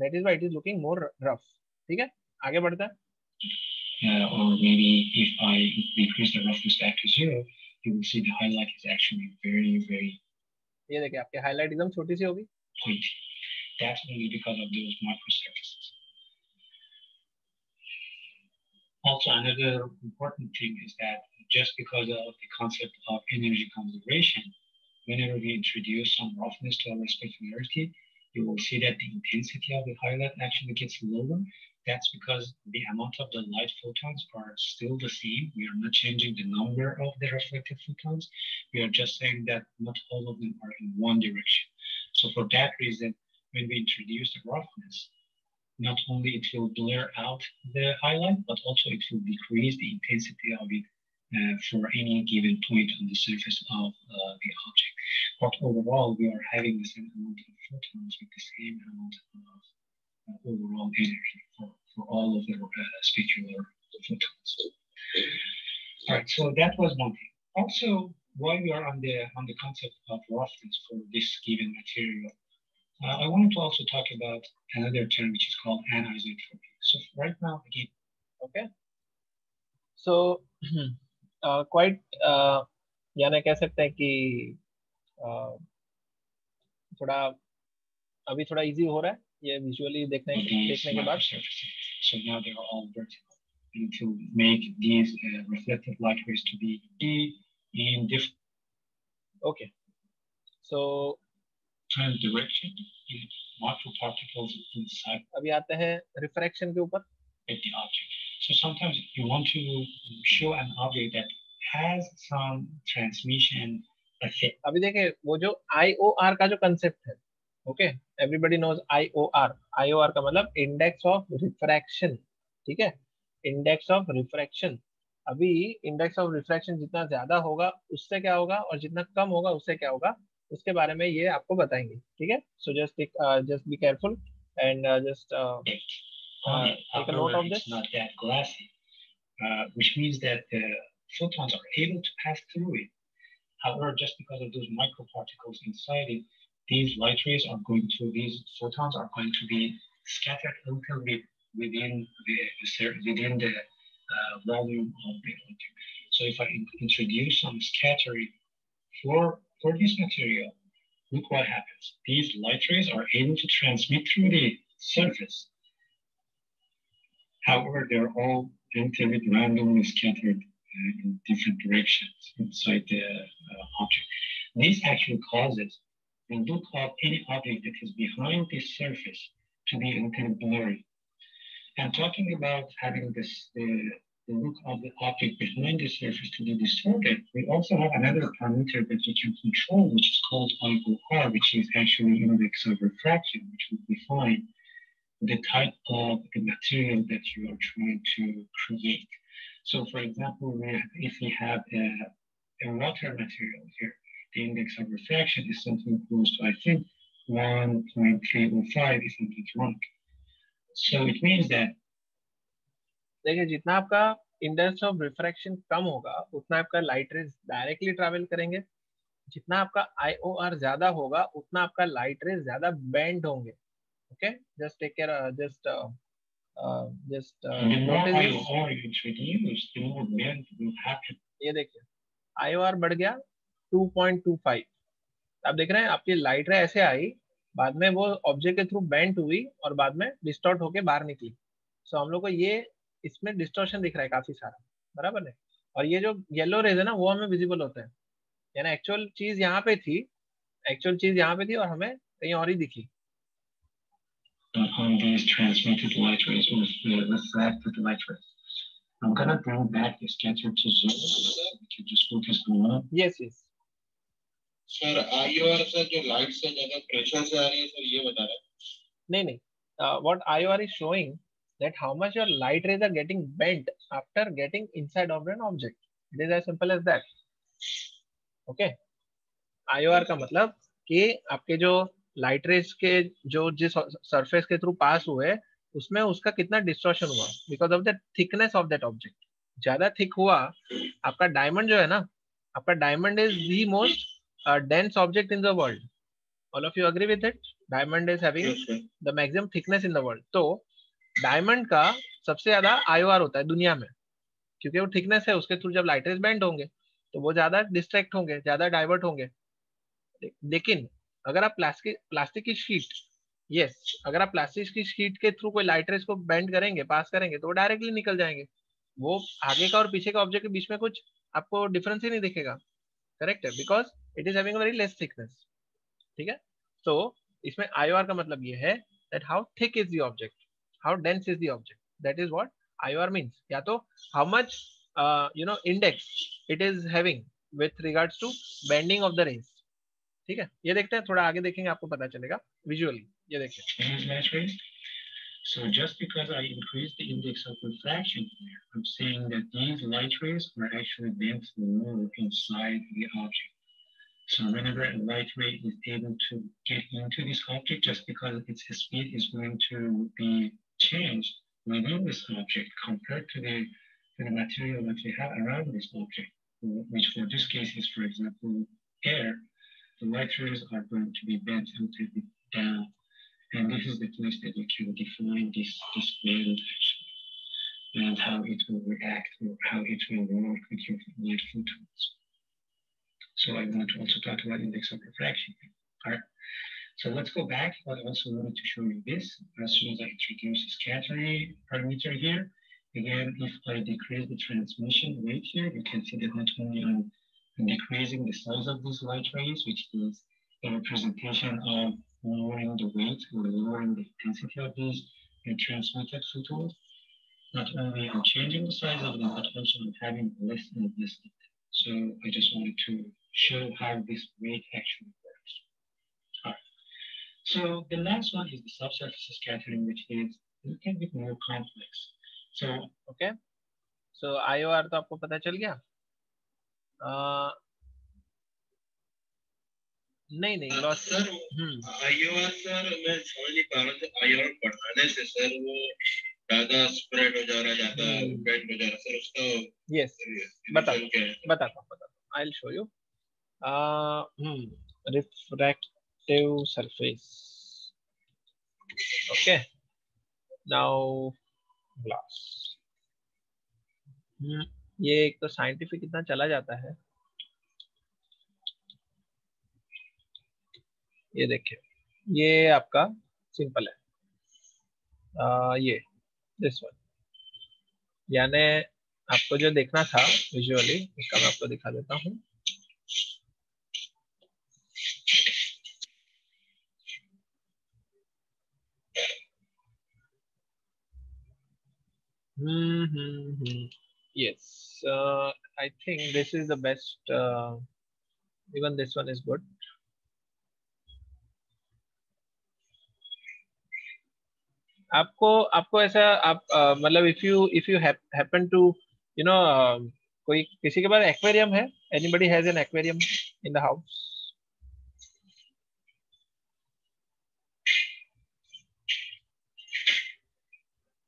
that is why it is looking more rough. ठीक है, आगे बढ़ता है। Or maybe if I decrease the roughness back to 0, you will see the highlight is actually very ये देखिए आपके हाईलाइट एकदम छोटी सी होगी। pointy. That's only because of those microsurfaces. Also, another important thing is that just because of the concept of energy conservation, whenever we introduce some roughness to our specularity, you will see that the intensity of the highlight actually gets lower. That's because the amount of the light photons are still the same. We are not changing the number of the reflected photons. We are just saying that not all of them are in one direction. So for that reason, when we introduce the roughness, not only it will blur out the highlight, but also it will decrease the intensity of it for any given point on the surface of the object. But overall, we are having the same amount of photons with the same amount of overall energy for all of the specular photons. All right, so that was one thing. Also, while we are on the concept of roughness for this given material, I wanted to also talk about another term which is called anisotropy. So right now, again, okay. So quite यानी कह सकते हैं कि थोड़ा अभी थोड़ा easy हो रहा है ये विजुअली देखने के बाद। So now they are all vertical, and to make these reflected light rays to be in different. Okay. So turn direction in microparticles inside. अभी आते हैं रिफ्रैक्शन के ऊपर। At the object. So sometimes you want to show an object that has some transmission effect. अभी देखिए वो जो IOR का जो कंसेप्ट है, okay, everybody knows IOR। IOR का मतलब इंडेक्स ऑफ रिफ्रैक्शन, ठीक है, इंडेक्स ऑफ रिफ्रैक्शन। अभी इंडेक्स ऑफ रिफ्रैक्शन जितना ज्यादा होगा उससे क्या होगा और जितना कम होगा उससे क्या होगा, उसके बारे में ये आपको बताएंगे। ठीक है, so just be careful and just take a note of this. It's not that glassy, which means that the photons are able to pass through it. However, just because of those microparticles inside it, these light rays are going to, these photons are going to be scattered a little bit within the volume of the object. So if I introduce some scattering for this material, look what happens. These light rays are able to transmit through the surface. However, they're all a little bit randomly scattered in different directions inside the object. This actually causes the look of any object that is behind this surface to be a little blurry. And talking about having this the look of the object behind the surface to be distorted, we also have another parameter that we can control, which is called IOR, which is actually index of refraction, which will define the type of the material that you are trying to create. So for example, if we have a water material here, the index of refraction is something close to, I think, 1.305 if I'm not wrong. So it means that देखिए जितना आपका index of refraction कम होगा उतना आपका light rays directly travel करेंगे, जितना आपका IOR ज्यादा होगा उतना आपका लाइट रेज ज्यादा बेंड होंगे। Okay, just take care. Just notice this. ये देखिए IOR बढ़ गया 2.25। आप देख रहे हैं आपकी लाइट रे ऐसे आई, बाद में वो ऑब्जेक्ट के थ्रू बेंड हुई और बाद में डिस्टॉर्ट होके बाहर निकली। सो हम लोग को ये इसमें डिस्टॉर्शन दिख रहा है काफी सारा, बराबर है। और ये जो येलो रेज है ना वो हमें विजिबल होता है, यानी एक्चुअल चीज यहाँ पे थी और हमें कहीं और ही दिखी। On these transmitted light rays with refracted light rays. I'm gonna bring back the scatter to 0. You just focus on. Yes. Sir, IOR से जो light से ज़्यादा pressure से आ रही है सर ये बता रहे हैं? नहीं. What IOR is showing that how much your light rays are getting bent after getting inside of an object. It is as simple as that. Okay. IOR का मतलब कि आपके जो लाइट रेज के जो जिस सरफेस के थ्रू पास हुए उसमें उसका कितना डिस्टॉर्शन हुआ because of the thickness of that object. ज्यादा थिक हुआ आपका डायमंड जो है ना, आपका diamond is the most dense object in the world. All of you agree with it? Diamond is having the maximum thickness in the world. तो diamond का सबसे ज्यादा आईओआर होता है दुनिया में, क्योंकि वो थिकनेस है, उसके थ्रू जब लाइट रेज बेंड होंगे तो वो ज्यादा डिस्ट्रैक्ट होंगे, ज्यादा डाइवर्ट होंगे. लेकिन अगर आप प्लास्टिक की शीट, अगर आप प्लास्टिक की शीट के थ्रू कोई लाइट रेज को बेंड करेंगे, पास करेंगे, तो वो डायरेक्टली निकल जाएंगे. वो आगे का और पीछे का ऑब्जेक्ट के बीच में कुछ आपको डिफरेंस ही नहीं दिखेगा. करेक्ट है, because it is having a very less thickness. ठीक है. तो इसमें IOR का मतलब ये है that how thick is the object, how dense is the object. That is what IOR means. या तो how much index it is having with regards to bending of the rays. ठीक है. ये देखते हैं, थोड़ा आगे देखेंगे, आपको पता चलेगा विजुअली. ये देखिए. So just because I increase the index of refraction here, I'm saying that these light rays are actually meant to move inside the object. So whenever a light ray is able to get into this object, just because its speed is going to be changed within this object compared to the material that we have around this object, which for this case is, for example, air, the light rays are going to be bent a little bit down. And this is the place that you can define this bend actually, and how it will react or how it will work with your light photons. So I want to also talk about index of refraction. All right. So let's go back. I also wanted to show you this. As soon as I introduce the scattering parameter here, again, if I decrease the transmission rate here, you can see that not only I'm decreasing the size of these light rays, which is a representation of lowering the weight or lowering the intensity of these transmitted photons. Not only I'm changing the size of them, but also I'm having less and less of them. So I just wanted to show how this rate actually works. All right. So the last one is the subsurface scattering, which is a little bit more complex. So okay. So IOR तो आपको पता चल गया. नहीं loss sir. IOR sir मैं समझ नहीं पा रहा था. IOR बढ़ाने से सर वो ज्यादा स्प्रेड हो जा रहा है, ज्यादा बेंड हो जा रहा है सर. उसका बताता हूँ. I'll show you. Refractive surface. Okay. Now glass. ये एक तो साइंटिफिक इतना चला जाता है. ये देखिए, ये आपका सिंपल है. ये दिस वन, यानी आपको जो देखना था विजुअली, इसका मैं आपको दिखा देता हूँ. Yes, I think this is the best. Even this one is good. आपको ऐसा आप मतलब if you happen to कोई किसी के पास एक्वेरियम है? Anybody has an aquarium in the house?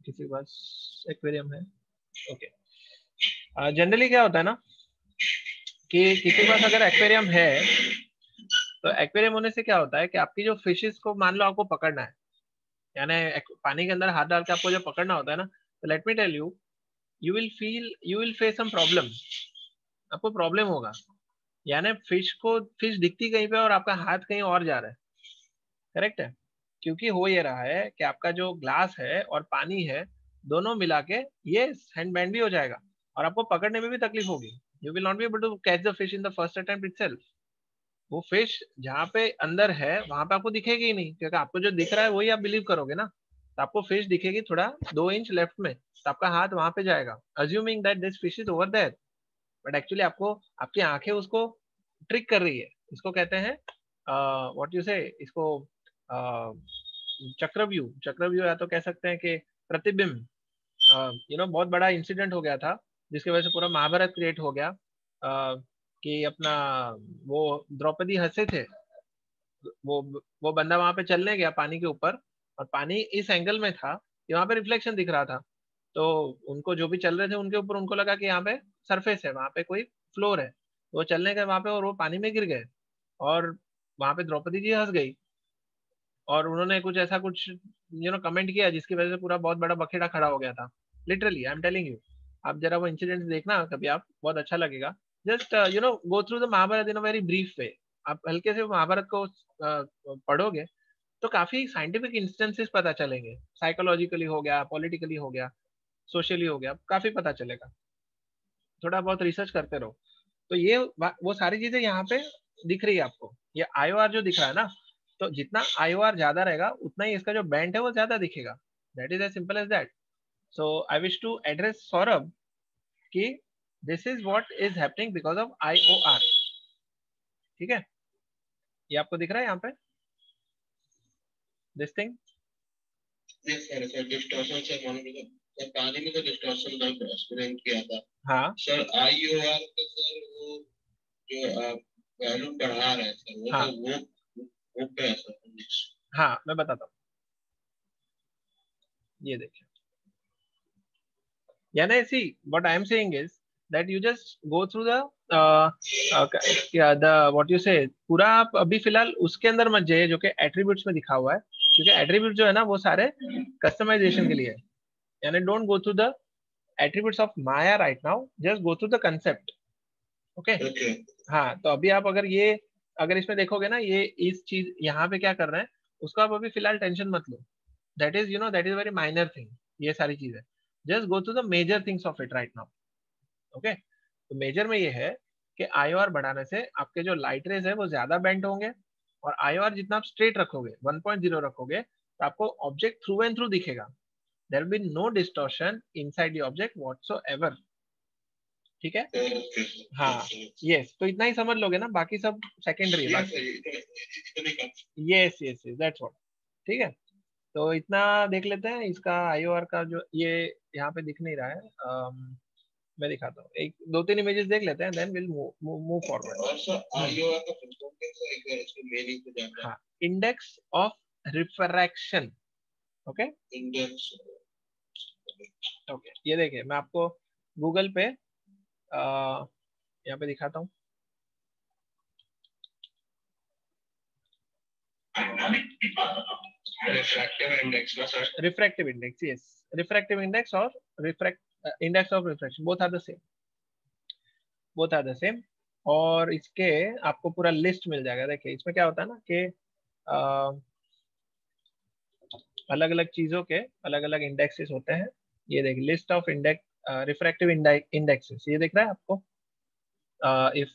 किसी के पास एक्वेरियम है? ओके. जनरली क्या होता है ना कि किसी के पास अगर एक्वेरियम है, तो एक्वेरियम होने से क्या होता है कि आपकी जो फिशेस को मान लो आपको पकड़ना है, यानी पानी के अंदर हाथ डाल के आपको जो पकड़ना होता है ना, तो let me tell you, you will face some problem. आपको प्रॉब्लम होगा, यानी फिश दिखती कहीं पे और आपका हाथ कहीं और जा रहा है. करेक्ट है, क्योंकि हो ये रहा है कि आपका जो ग्लास है और पानी है, दोनों मिला के ये हैंड बैंड भी हो जाएगा और आपको पकड़ने में भी तकलीफ होगी. You will not be able to catch the fish in the first attempt itself. वो फिश जहाँ पे अंदर है वहां पे आपको दिखेगी ही नहीं, क्योंकि आपको जो दिख रहा है वही आप बिलीव करोगे ना. तो आपको फिश दिखेगी थोड़ा 2 इंच लेफ्ट में, तो आपका हाथ वहां पे जाएगा, assuming that this fish is over there. But actually आपको आपकी आंखें उसको ट्रिक कर रही है. इसको कहते हैं व्हाट यू से, इसको चक्रव्यूह या तो कह सकते हैं कि प्रतिबिंब. बहुत बड़ा इंसिडेंट हो गया था जिसकी वजह से पूरा महाभारत क्रिएट हो गया. कि अपना वो द्रौपदी हंसे थे, वो बंदा वहां पे चलने गया पानी के ऊपर, और पानी इस एंगल में था कि वहां पे रिफ्लेक्शन दिख रहा था. तो उनको जो भी चल रहे थे उनके ऊपर उनको लगा कि यहाँ पे सरफेस है, वहां पे कोई फ्लोर है, तो वो चलने गए वहां पे और वो पानी में गिर गए. और वहां पे द्रौपदी जी हंस गई और उन्होंने कुछ ऐसा कुछ कमेंट किया जिसकी वजह से पूरा बहुत बड़ा बखेड़ा खड़ा हो गया था। Literally I am telling you, आप जरा वो इंसिडेंट देखना कभी, आप बहुत अच्छा लगेगा। Just go through the Mahabharata in a very brief way. आप हल्के से महाभारत को पढ़ोगे तो काफी साइंटिफिक इंस्टेंसेस पता चलेंगे, साइकोलॉजिकली हो गया, पॉलिटिकली हो गया, सोशली हो गया, काफी पता चलेगा। थोड़ा बहुत रिसर्च करते रहो। तो ये वो सारी चीजें यहाँ पे दिख रही है आपको। ये आईओआर जो दिख रहा है ना, तो जितना आईओआर ज्यादा रहेगा उतना ही इसका जो बैंड है वो ज्यादा दिखेगा। That is as simple as that. So I wish to address Saurabh कि this is what is happening because of IOR. ठीक है, ये आपको दिख रहा है यहाँ पे this thing. Yes sir, sir distortion से मान लो सर, कहानी में तो डिस्टॉर्शन का एक्सपेरिमेंट किया था। हाँ सर आईओआर का सर वो जो आप वैल्यू बढ़ा रहे हैं सर, वो हाँ तो वो क्या है सर? हाँ मैं बताता हूँ, ये देखिए। यानी see what I am saying is that you just go through the what you से, पूरा आप अभी फिलहाल उसके अंदर मत जाइए जो कि एट्रीब्यूट्स में दिखा हुआ है, क्योंकि एट्रीब्यूट जो है ना वो सारे कस्टमाइजेशन के लिए है। यानी don't go through the attributes of Maya right now, just go through the concept. Okay, हाँ तो अभी आप अगर इसमें देखोगे ना, ये इस चीज यहाँ पे क्या कर रहे हैं उसका आप अभी फिलहाल टेंशन मत लो। That is that is very minor thing, ये सारी चीजें। Just go to the major things of it right now. Okay, तो मेजर में ये है कि आईओआर बढ़ाने से आपके जो लाइट रेज है वो ज्यादा बेंट होंगे, और आईओआर जितना आप स्ट्रेट रखोगे 1.0 रखोगे तो आपको ऑब्जेक्ट थ्रू एंड थ्रू दिखेगा। There will be no distortion inside the object whatsoever. ठीक है, हाँ यस, तो इतना ही समझ लोगे ना, बाकी सब सेकेंडरी है। Yes yes yes that's what. ठीक है, तो इतना देख लेते हैं इसका आईओआर का जो ये यहाँ पे दिख नहीं रहा है। मैं दिखाता हूँ, एक दो तीन इमेजेस देख लेते हैं, देन विल मूव फॉरवर्ड। हाँ, index of refraction. Okay, index. Okay, ये देखिए मैं आपको गूगल पे यहाँ पे दिखाता हूँ। Refractive index, yes, refractive index और index of refraction both are the same, both are the same. और इसके आपको पूरा लिस्ट मिल जाएगा। देखिए इसमें क्या होता है ना कि अलग अलग चीजों के अलग अलग इंडेक्सेस होते हैं। ये देखिए list of index refractive indexes, ये दिख रहा है आपको। if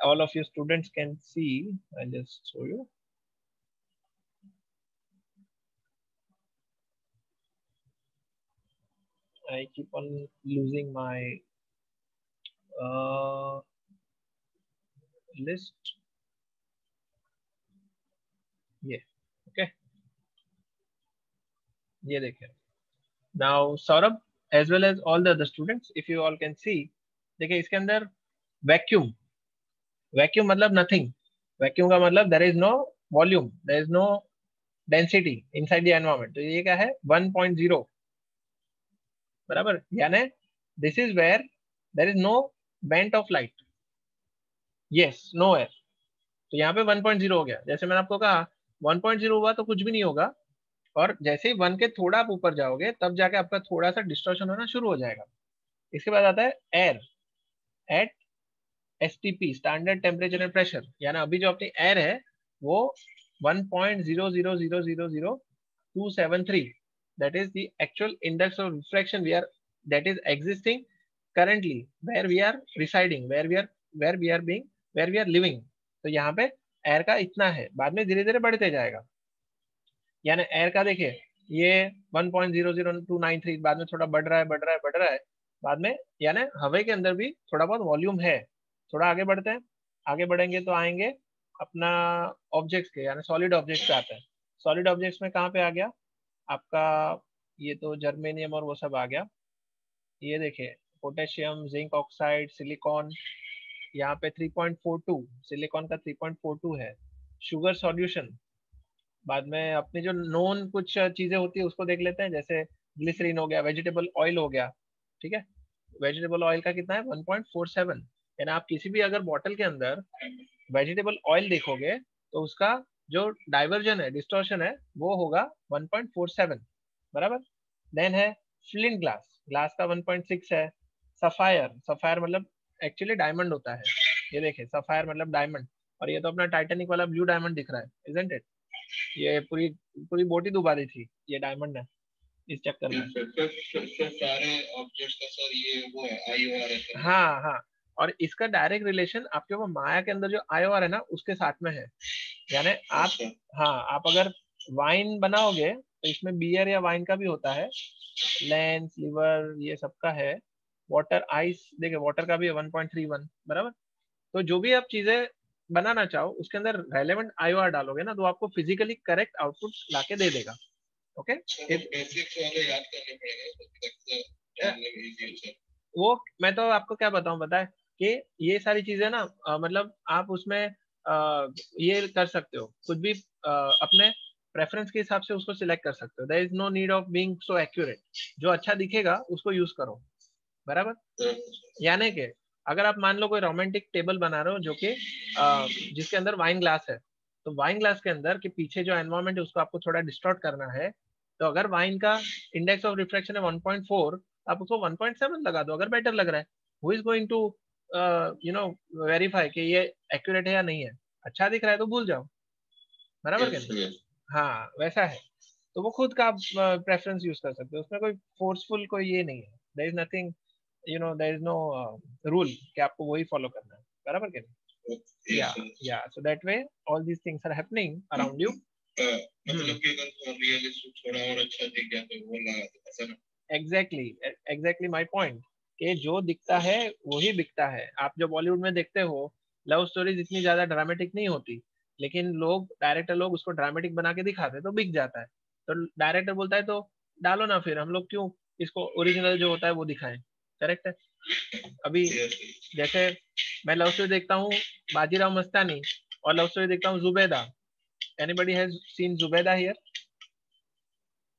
all of you students can see, I'll just show you. I keep on losing my list. Yeah, okay. ये देखिए now Saurabh as well as all the other students, if you all can see, देखिए इसके अंदर vacuum, vacuum मतलब nothing, vacuum का मतलब there is no volume, there is no density inside the environment. तो ये क्या है 1.0 बराबर, यानी this is where there is no bent of light, yes no air. तो यहाँ पे 1.0 हो गया। जैसे मैंने आपको कहा 1.0 हुआ तो कुछ भी नहीं होगा, और जैसे ही 1 के थोड़ा आप ऊपर जाओगे तब जाके आपका थोड़ा सा डिस्टॉर्शन होना शुरू हो जाएगा। इसके बाद आता है air at STP, standard temperature and pressure. यानी अभी जो अपनी एयर है वो 1.0000273, that is the actual index of refraction that is existing currently where we are residing, where we are living। तो यहाँ पे एयर का इतना है, बाद में धीरे धीरे बढ़ते जाएगा। यानी एयर का देखिए ये 1.00293, बाद में थोड़ा बढ़ रहा है बाद में, यानी हवा के अंदर भी थोड़ा बहुत वॉल्यूम है। थोड़ा आगे बढ़ते हैं, आगे बढ़ेंगे तो आएंगे अपना ऑब्जेक्ट्स के, यानी सॉलिड ऑब्जेक्ट्स पे आते हैं। सॉलिड ऑब्जेक्ट्स में कहाँ पे आ गया आपका, ये तो जर्मेनियम और वो सब आ गया। ये देखिए पोटेशियम, जिंक ऑक्साइड, सिलिकॉन, यहाँ पे 3.42, सिलिकॉन का 3.42 है। शुगर सॉल्यूशन, बाद में अपनी जो नोन कुछ चीजें होती है उसको देख लेते हैं, जैसे ग्लिसरीन हो गया, वेजिटेबल ऑयल हो गया। ठीक है, वेजिटेबल ऑयल का कितना है 1.47। यानी आप किसी भी अगर बॉटल के अंदर वेजिटेबल ऑयल देखोगे तो उसका जो डाइवर्जन है, डिस्टॉर्शन है, वो होगा 1.47, बराबर। देन है फ्लिंट ग्लास, ग्लास का 1.6 है। सफायर, सफायर मतलब एक्चुअली डायमंड होता है, ये देखिए सफायर मतलब डायमंड, और ये तो अपना टाइटेनिक वाला ब्लू डायमंड दिख रहा है, इजंट इट? ये पूरी पूरी बोटी डुबा दी थी ये डायमंड है इस चक्कर में। सारे ऑब्जेक्ट्स का सर ये वो है IOR है। हाँ हाँ, और इसका डायरेक्ट रिलेशन आपके वो माया के अंदर जो IOR है ना उसके साथ में है। यानी आप, हाँ, आप अगर वाइन बनाओगे तो इसमें बियर या वाइन का भी होता है, लेंस, लिवर, ये सबका है। वाटर, आइस, देखिए वाटर का भी है 1.31, बराबर। तो जो भी आप चीजें बनाना चाहो उसके अंदर रेलेवेंट IOR डालोगे ना तो आपको फिजिकली करेक्ट आउटपुट लाके दे देगा। ओके, बेसिक्स वाले याद करने पड़ेंगे। वो मैं तो आपको क्या बताऊं, पता है कि ये सारी चीजें ना मतलब आप उसमें ये कर सकते हो, कुछ भी अपने प्रेफरेंस के हिसाब से उसको सिलेक्ट कर सकते हो। There is no need of being so accurate, जो अच्छा दिखेगा उसको यूज करो, बराबर। यानी कि अगर आप मान लो कोई रोमांटिक टेबल बना रहे हो जो कि जिसके अंदर वाइन ग्लास है, तो वाइन ग्लास के अंदर के पीछे जो एनवायरमेंट है उसको आपको थोड़ा डिस्टॉर्ट करना है, तो अगर वाइन का इंडेक्स ऑफ रिफ्रैक्शन है 1.4, आप उसको 1.7 लगा दो अगर बेटर लग रहा है। Who is going to verify कि ये एक्यूरेट है या नहीं है? अच्छा दिख रहा है तो भूल जाओ, बराबर के नहीं? हाँ, वैसा है। तो वो खुद का आप प्रेफरेंस यूज कर सकते हो, उसमें कोई फोर्सफुल कोई ये नहीं है। There is nothing, there is no rule कि आपको वही फॉलो करना है, बराबर के नहीं? या so that we all these things are happening around you. मतलब कि अगर रियलिस्टिक थोड़ा और अच्छा दिख गया तो वो लगा दो, ऐसा ना? एग्जैक्टली माय पॉइंट, कि जो दिखता है वही बिकता है। आप जो बॉलीवुड में देखते हो, लव स्टोरीज इतनी ज्यादा ड्रामेटिक नहीं होती, लेकिन लोग, डायरेक्टर लोग उसको ड्रामेटिक बना के दिखाते तो बिक जाता है। तो डायरेक्टर बोलता है तो डालो ना, फिर हम लोग क्यों इसको ओरिजिनल जो होता है वो दिखाएं। करेक्ट है। अभी जैसे मैं लव स्टोरी देखता हूँ बाजीराव मस्तानी, और लव स्टोरी देखता हूँ Zubaida. Anybody has seen Zubaida here?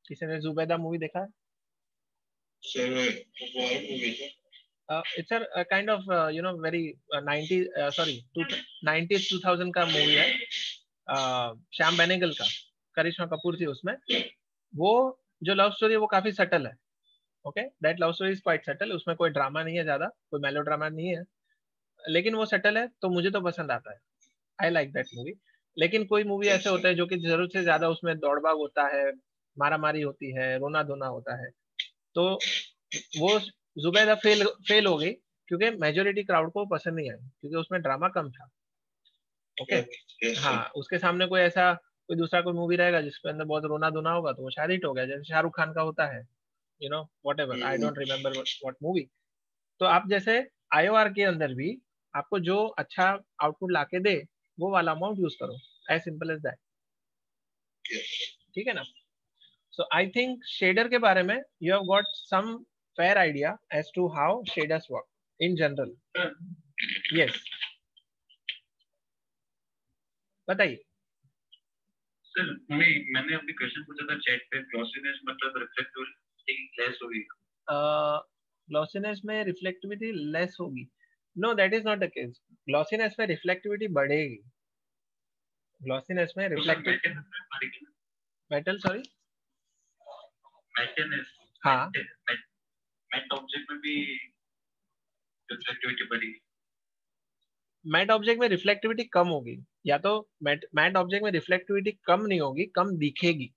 किसी ने जुबैदा मूवी देखा है? It's a kind of very 90 sorry 90s 2000 का मूवी है, श्याम बेनेगल का, करिश्मा कपूर थी उसमें। वो जो लव स्टोरी है वो काफी सटल है। Okay, that love story is quite subtle, उसमें कोई ड्रामा नहीं है ज्यादा, कोई मेलो ड्रामा नहीं है, लेकिन वो सटल है तो मुझे तो पसंद आता है। I like that movie. लेकिन कोई मूवी ऐसे होते हैं जो कि जरूरत से ज्यादा उसमें दौड़ भाग होता है, मारा मारी होती है, रोना धोना होता है, तो वो जुबैदा फेल फेल हो गई, क्योंकि मेजोरिटी क्राउड को पसंद नहीं आई, क्योंकि उसमें ड्रामा कम था। ओके, हाँ, उसके सामने कोई ऐसा कोई दूसरा कोई मूवी रहेगा जिसके अंदर बहुत रोना धोना होगा तो वो शायद हिट हो गया, जैसे शाहरुख खान का होता है, what ever, I don't remember what movie. तो आप जैसे IOR के अंदर भी आपको जो अच्छा आउटपुट लाके दे वो वाला अमाउंट यूज करो, एज सिंपल एज दैट। ठीक है ना? सो आई थिंक शेडर के बारे में you have got some fair idea as to how shaders work in general. Yes, बताइए सर। मैंने अपनी क्वेश्चन पूछा था चैट पे, ग्लॉसीनेस मतलब रिफ्लेक्टिविटी लेस होगी। ग्लॉसीनेस में रिफ्लेक्टिविटी लेस होगी? No, that is not the case. Glossiness में रिफ्लेक्टिविटी बढ़ेगी। ग्लॉसीनेस में रिफ्लेक्टिविटी, मेटल, सॉरी, हाँ, मैट ऑब्जेक्ट में भी रिफ्लेक्टिविटी बढ़ेगी। मैट ऑब्जेक्ट में रिफ्लेक्टिविटी कम होगी, या तो मैट ऑब्जेक्ट में रिफ्लेक्टिविटी कम नहीं होगी, कम दिखेगी।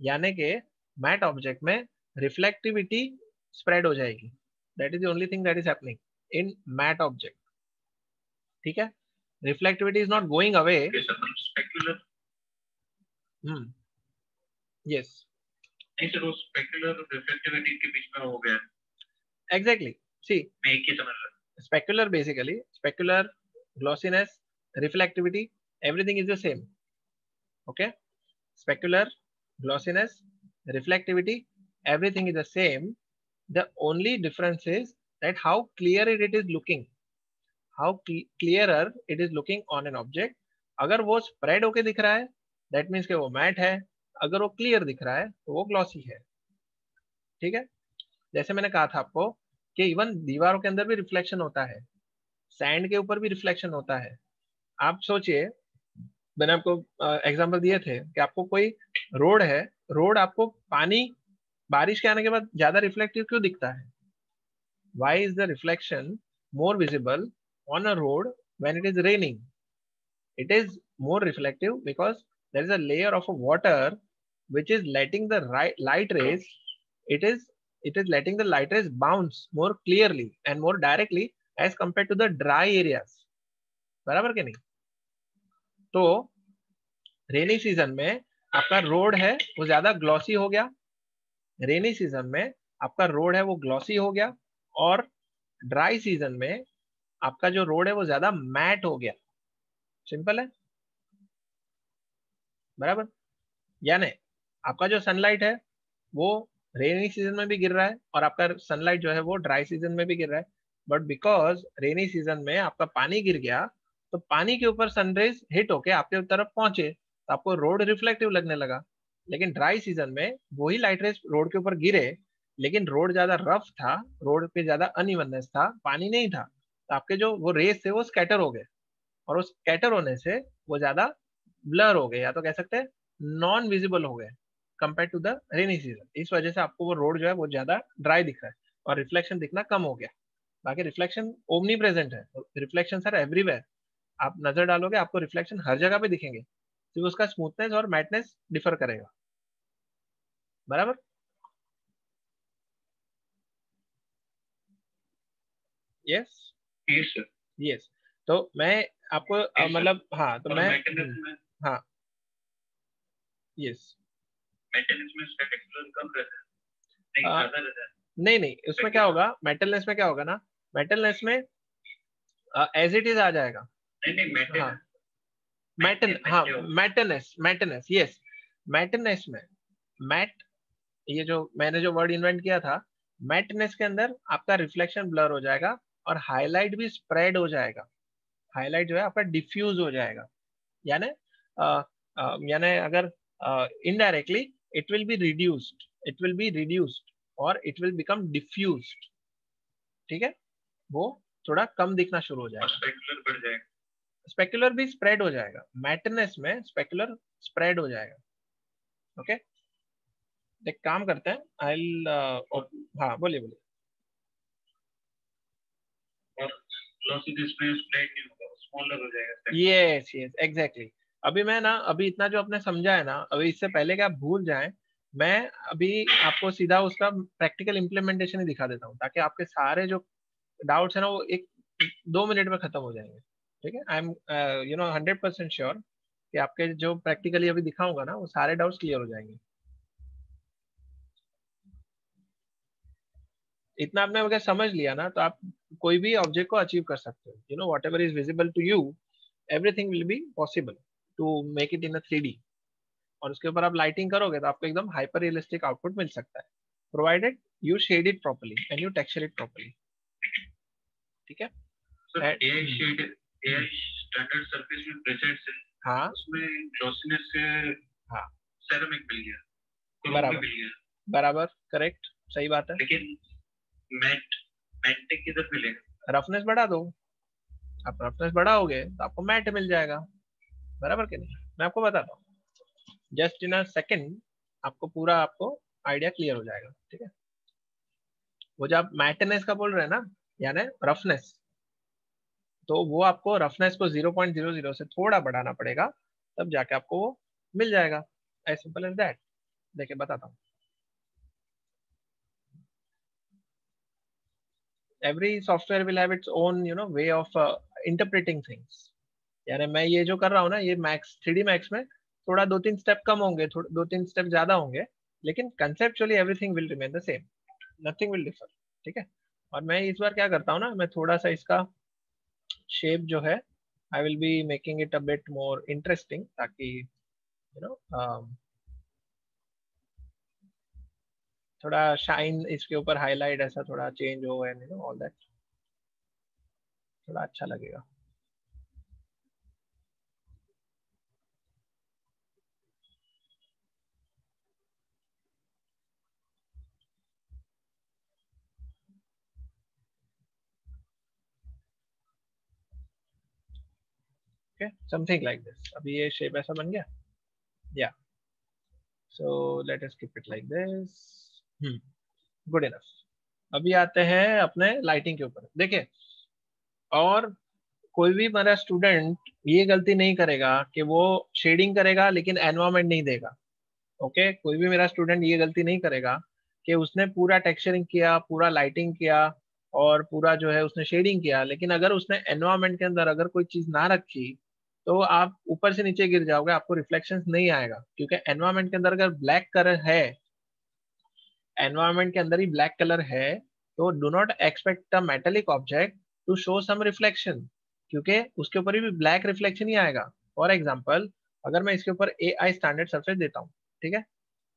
यानी कि मैट ऑब्जेक्ट में रिफ्लेक्टिविटी स्प्रेड हो जाएगी। That is the only thing that is happening in matte object. ठीक है, reflectivity is not going away. Specular, yes, specular reflectivity के बीच में हो गया। एग्जैक्टली, सी, मैं एक ही समझ रहा हूं। Specular, basically specular, glossiness, reflectivity, everything is the same. Okay, specular, glossiness, reflectivity, everything is the same. The only difference is that how clear it is looking, how clearer it is looking on an object. अगर वो spread होके दिख रहा है that means कि वो matte है, अगर वो clear दिख रहा है तो वो glossy है। ठीक है, जैसे मैंने कहा था आपको कि इवन दीवारों के अंदर भी रिफ्लेक्शन होता है, सैंड के ऊपर भी रिफ्लेक्शन होता है। आप सोचिए मैंने आपको एग्जांपल दिए थे कि आपको कोई रोड है, रोड आपको पानी बारिश के आने के बाद ज्यादा रिफ्लेक्टिव क्यों दिखता है? Why is the reflection more visible on a road when it is raining? It is more reflective because there is a layer of a water which is letting the light rays, it is letting the light rays bounce more clearly and more directly as compared to the dry areas. बराबर के नहीं? तो rainy season में आपका road है वो ज्यादा glossy हो गया, रेनी सीजन में आपका रोड है वो ग्लॉसी हो गया, और ड्राई सीजन में आपका जो रोड है वो ज्यादा मैट हो गया। सिंपल है, बराबर? यानी आपका जो सनलाइट है वो रेनी सीजन में भी गिर रहा है और आपका सनलाइट जो है वो ड्राई सीजन में भी गिर रहा है, बट बिकॉज रेनी सीजन में आपका पानी गिर गया तो पानी के ऊपर सनरेज हिट होके आपके तरफ पहुंचे तो आपको रोड रिफ्लेक्टिव लगने लगा। लेकिन ड्राई सीजन में वही लाइट रेज रोड के ऊपर गिरे लेकिन रोड ज्यादा रफ था, रोड पे ज्यादा अनइवननेस था, पानी नहीं था, तो आपके जो वो रेज थे वो स्कैटर हो गए, और उस स्कैटर होने से वो ज्यादा ब्लर हो गए, या तो कह सकते हैं नॉन विजिबल हो गए compare to the rainy season. इस वजह से आपको वो रोड जो है वो ज्यादा ड्राई दिख रहा है और रिफ्लेक्शन दिखना कम हो गया। बाकी रिफ्लेक्शन ओमनी प्रेजेंट है, रिफ्लेक्शन सर एवरीवेयर, आप नजर डालोगे आपको रिफ्लेक्शन हर जगह पे दिखेंगे, सिर्फ उसका स्मूथनेस और मैटनेस डिफर करेगा। बराबर? Yes yes sir. यस। तो मैं आपको मतलब हाँ तो मैं हाँ यस मेंटेनेंस में स्पेक्युलर कम रहता है, नहीं ज्यादा रहता है। नहीं नहीं, उसमें क्या होगा, मेटलनेस में क्या होगा ना, मेटलनेस में एज इट इज आ जाएगा। नहीं नहीं मेंटेनेंस, हाँ मैटन, हाँ मैटनेस, मैटनेस, यस मैटनेस में मैट, ये जो मैंने जो वर्ड इन्वेंट किया था, मैटनेस के अंदर आपका रिफ्लेक्शन ब्लर हो जाएगा और हाईलाइट भी स्प्रेड हो जाएगा, हाईलाइट जो है आपका डिफ्यूज हो जाएगा। यानी यानी अगर indirectly it will be reduced, it will be reduced और इट विल बिकम डिफ्यूज्ड। ठीक है, वो थोड़ा कम दिखना शुरू हो जाएगा, स्पेक्युलर बढ़ जाएगा, स्पेक्युलर भी स्प्रेड हो जाएगा, मैटनेस में स्पेक्युलर स्प्रेड हो जाएगा। ओके, एक काम करते हैं, आई हाँ बोलिए बोलिए। और ग्लॉसीनेस में स्प्रेड नहीं होगा, स्मॉलर हो जाएगा। Yes yes exactly. अभी मैं ना, अभी इतना जो आपने समझा है ना, अभी इससे पहले कि आप भूल जाएं, मैं अभी आपको सीधा उसका प्रैक्टिकल इम्प्लीमेंटेशन ही दिखा देता हूँ ताकि आपके सारे जो डाउट्स है ना वो एक 2 मिनट में खत्म हो जाएंगे। ठीक है, आई एम 100% श्योर कि आपके जो प्रैक्टिकली अभी दिखाऊंगा ना वो सारे डाउट्स क्लियर हो जाएंगे। इतना आपने अगर समझ लिया ना तो आप कोई भी ऑब्जेक्ट को अचीव कर सकते हो। You know whatever is visible to you, everything will be possible to make it in a 3D। और उसके ऊपर आप लाइटिंग करोगे तो आपको एकदम हाइपर रियलिस्टिक आउटपुट मिल सकता है, provided you shade it properly and you texture it properly. ठीक है, AI shade, AI standard surface में प्रेसेंट्स है, हाँ उसमें ग्लॉसीनेस से हाँ सेरामिक मिल गया, बराबर मिल गया, बराबर करेक्ट, सही बात है। लेकिन मैट, मैट किधर मिलेगा? रफनेस बढ़ा दो, आप रफनेस बढ़ाओगे तो आपको मैट मिल जाएगा। बराबर के नहीं? मैं आपको बताता हूँ, जस्ट इन अ सेकेंड आपको पूरा आपको आइडिया क्लियर हो जाएगा। ठीक है, वो जो आप मैटनेस का बोल रहे हैं ना, यानी रफनेस, तो वो आपको रफनेस को 0.00 से थोड़ा बढ़ाना पड़ेगा, तब जाके आपको वो मिल जाएगा। As simple as that. देखिए बताता हूँ, every software will have its own way of interpreting things। यानी मैं ये जो कर रहा हूँ ना, ये मैक्स 3D मैक्स में थोड़ा 2-3 स्टेप कम होंगे, थोड़ा 2-3 स्टेप ज्यादा होंगे, लेकिन conceptually everything will remain the same, nothing will differ. ठीक है, और मैं इस बार क्या करता हूँ ना, मैं थोड़ा सा इसका शेप जो है आई will be making it a bit more interesting, ताकि थोड़ा शाइन इसके ऊपर हाईलाइट ऐसा थोड़ा चेंज हो एंड ऑल दैट, थोड़ा अच्छा लगेगा। Okay, something like this. अभी ये शेप ऐसा बन गया, या सो let us keep it like this. Good enough. अभी आते हैं अपने लाइटिंग के ऊपर। देखिए, और कोई भी मेरा स्टूडेंट ये गलती नहीं करेगा कि वो शेडिंग करेगा लेकिन एनवायरनमेंट नहीं देगा। ओके, कोई भी मेरा स्टूडेंट ये गलती नहीं करेगा कि उसने पूरा टेक्सचरिंग किया, पूरा लाइटिंग किया और पूरा जो है उसने शेडिंग किया, लेकिन अगर उसने एनवायरनमेंट के अंदर अगर कोई चीज ना रखी तो आप ऊपर से नीचे गिर जाओगे, आपको रिफ्लेक्शन नहीं आएगा। क्योंकि एनवायरनमेंट के अंदर अगर ब्लैक कलर है, एनवायरनमेंट के अंदर ही ब्लैक कलर है, तो do not expect a metallic object to show some reflection, क्योंकि उसके ऊपर भी ब्लैक रिफ्लेक्शन ही आएगा। फॉर एग्जाम्पल, अगर मैं इसके ऊपर ए आई स्टैंडर्ड सर्फेस देता हूँ, ठीक है,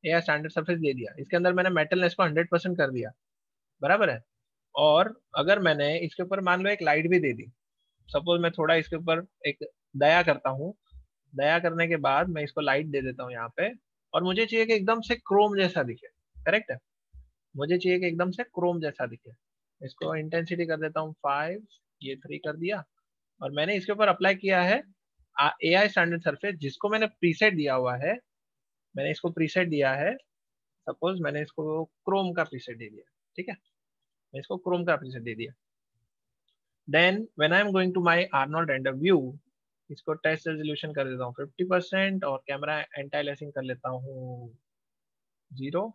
ए आई स्टैंडर्ड सर्फेस दे दिया, इसके अंदर मैंने मेटलनेस को 100% कर दिया, बराबर है। और अगर मैंने इसके ऊपर मान लो एक लाइट भी दे दी, सपोज मैं थोड़ा इसके ऊपर एक दया करता हूँ, दया करने के बाद मैं इसको लाइट दे देता हूँ यहाँ पे, और मुझे चाहिए कि एकदम से क्रोम जैसा दिखे, करेक्ट है, मुझे चाहिए कि एकदम से क्रोम जैसा दिखे। इसको इंटेंसिटी कर देता हूँ 5, ये 3 कर दिया, और मैंने इसके ऊपर अप्लाई किया है ए आई स्टैंडर्ड सरफेस, जिसको मैंने प्रीसेट दिया हुआ है। मैंने इसको प्रीसेट दिया है, सपोज मैंने इसको क्रोम का प्रीसेट दे दिया, ठीक है, मैं इसको क्रोम का प्रीसेट दे दिया। Then when I am going to my Arnold render view, इसको टेस्ट रेजोल्यूशन कर देता हूँ 50% और कैमरा एंटी अलियासिंग कर लेता हूँ 0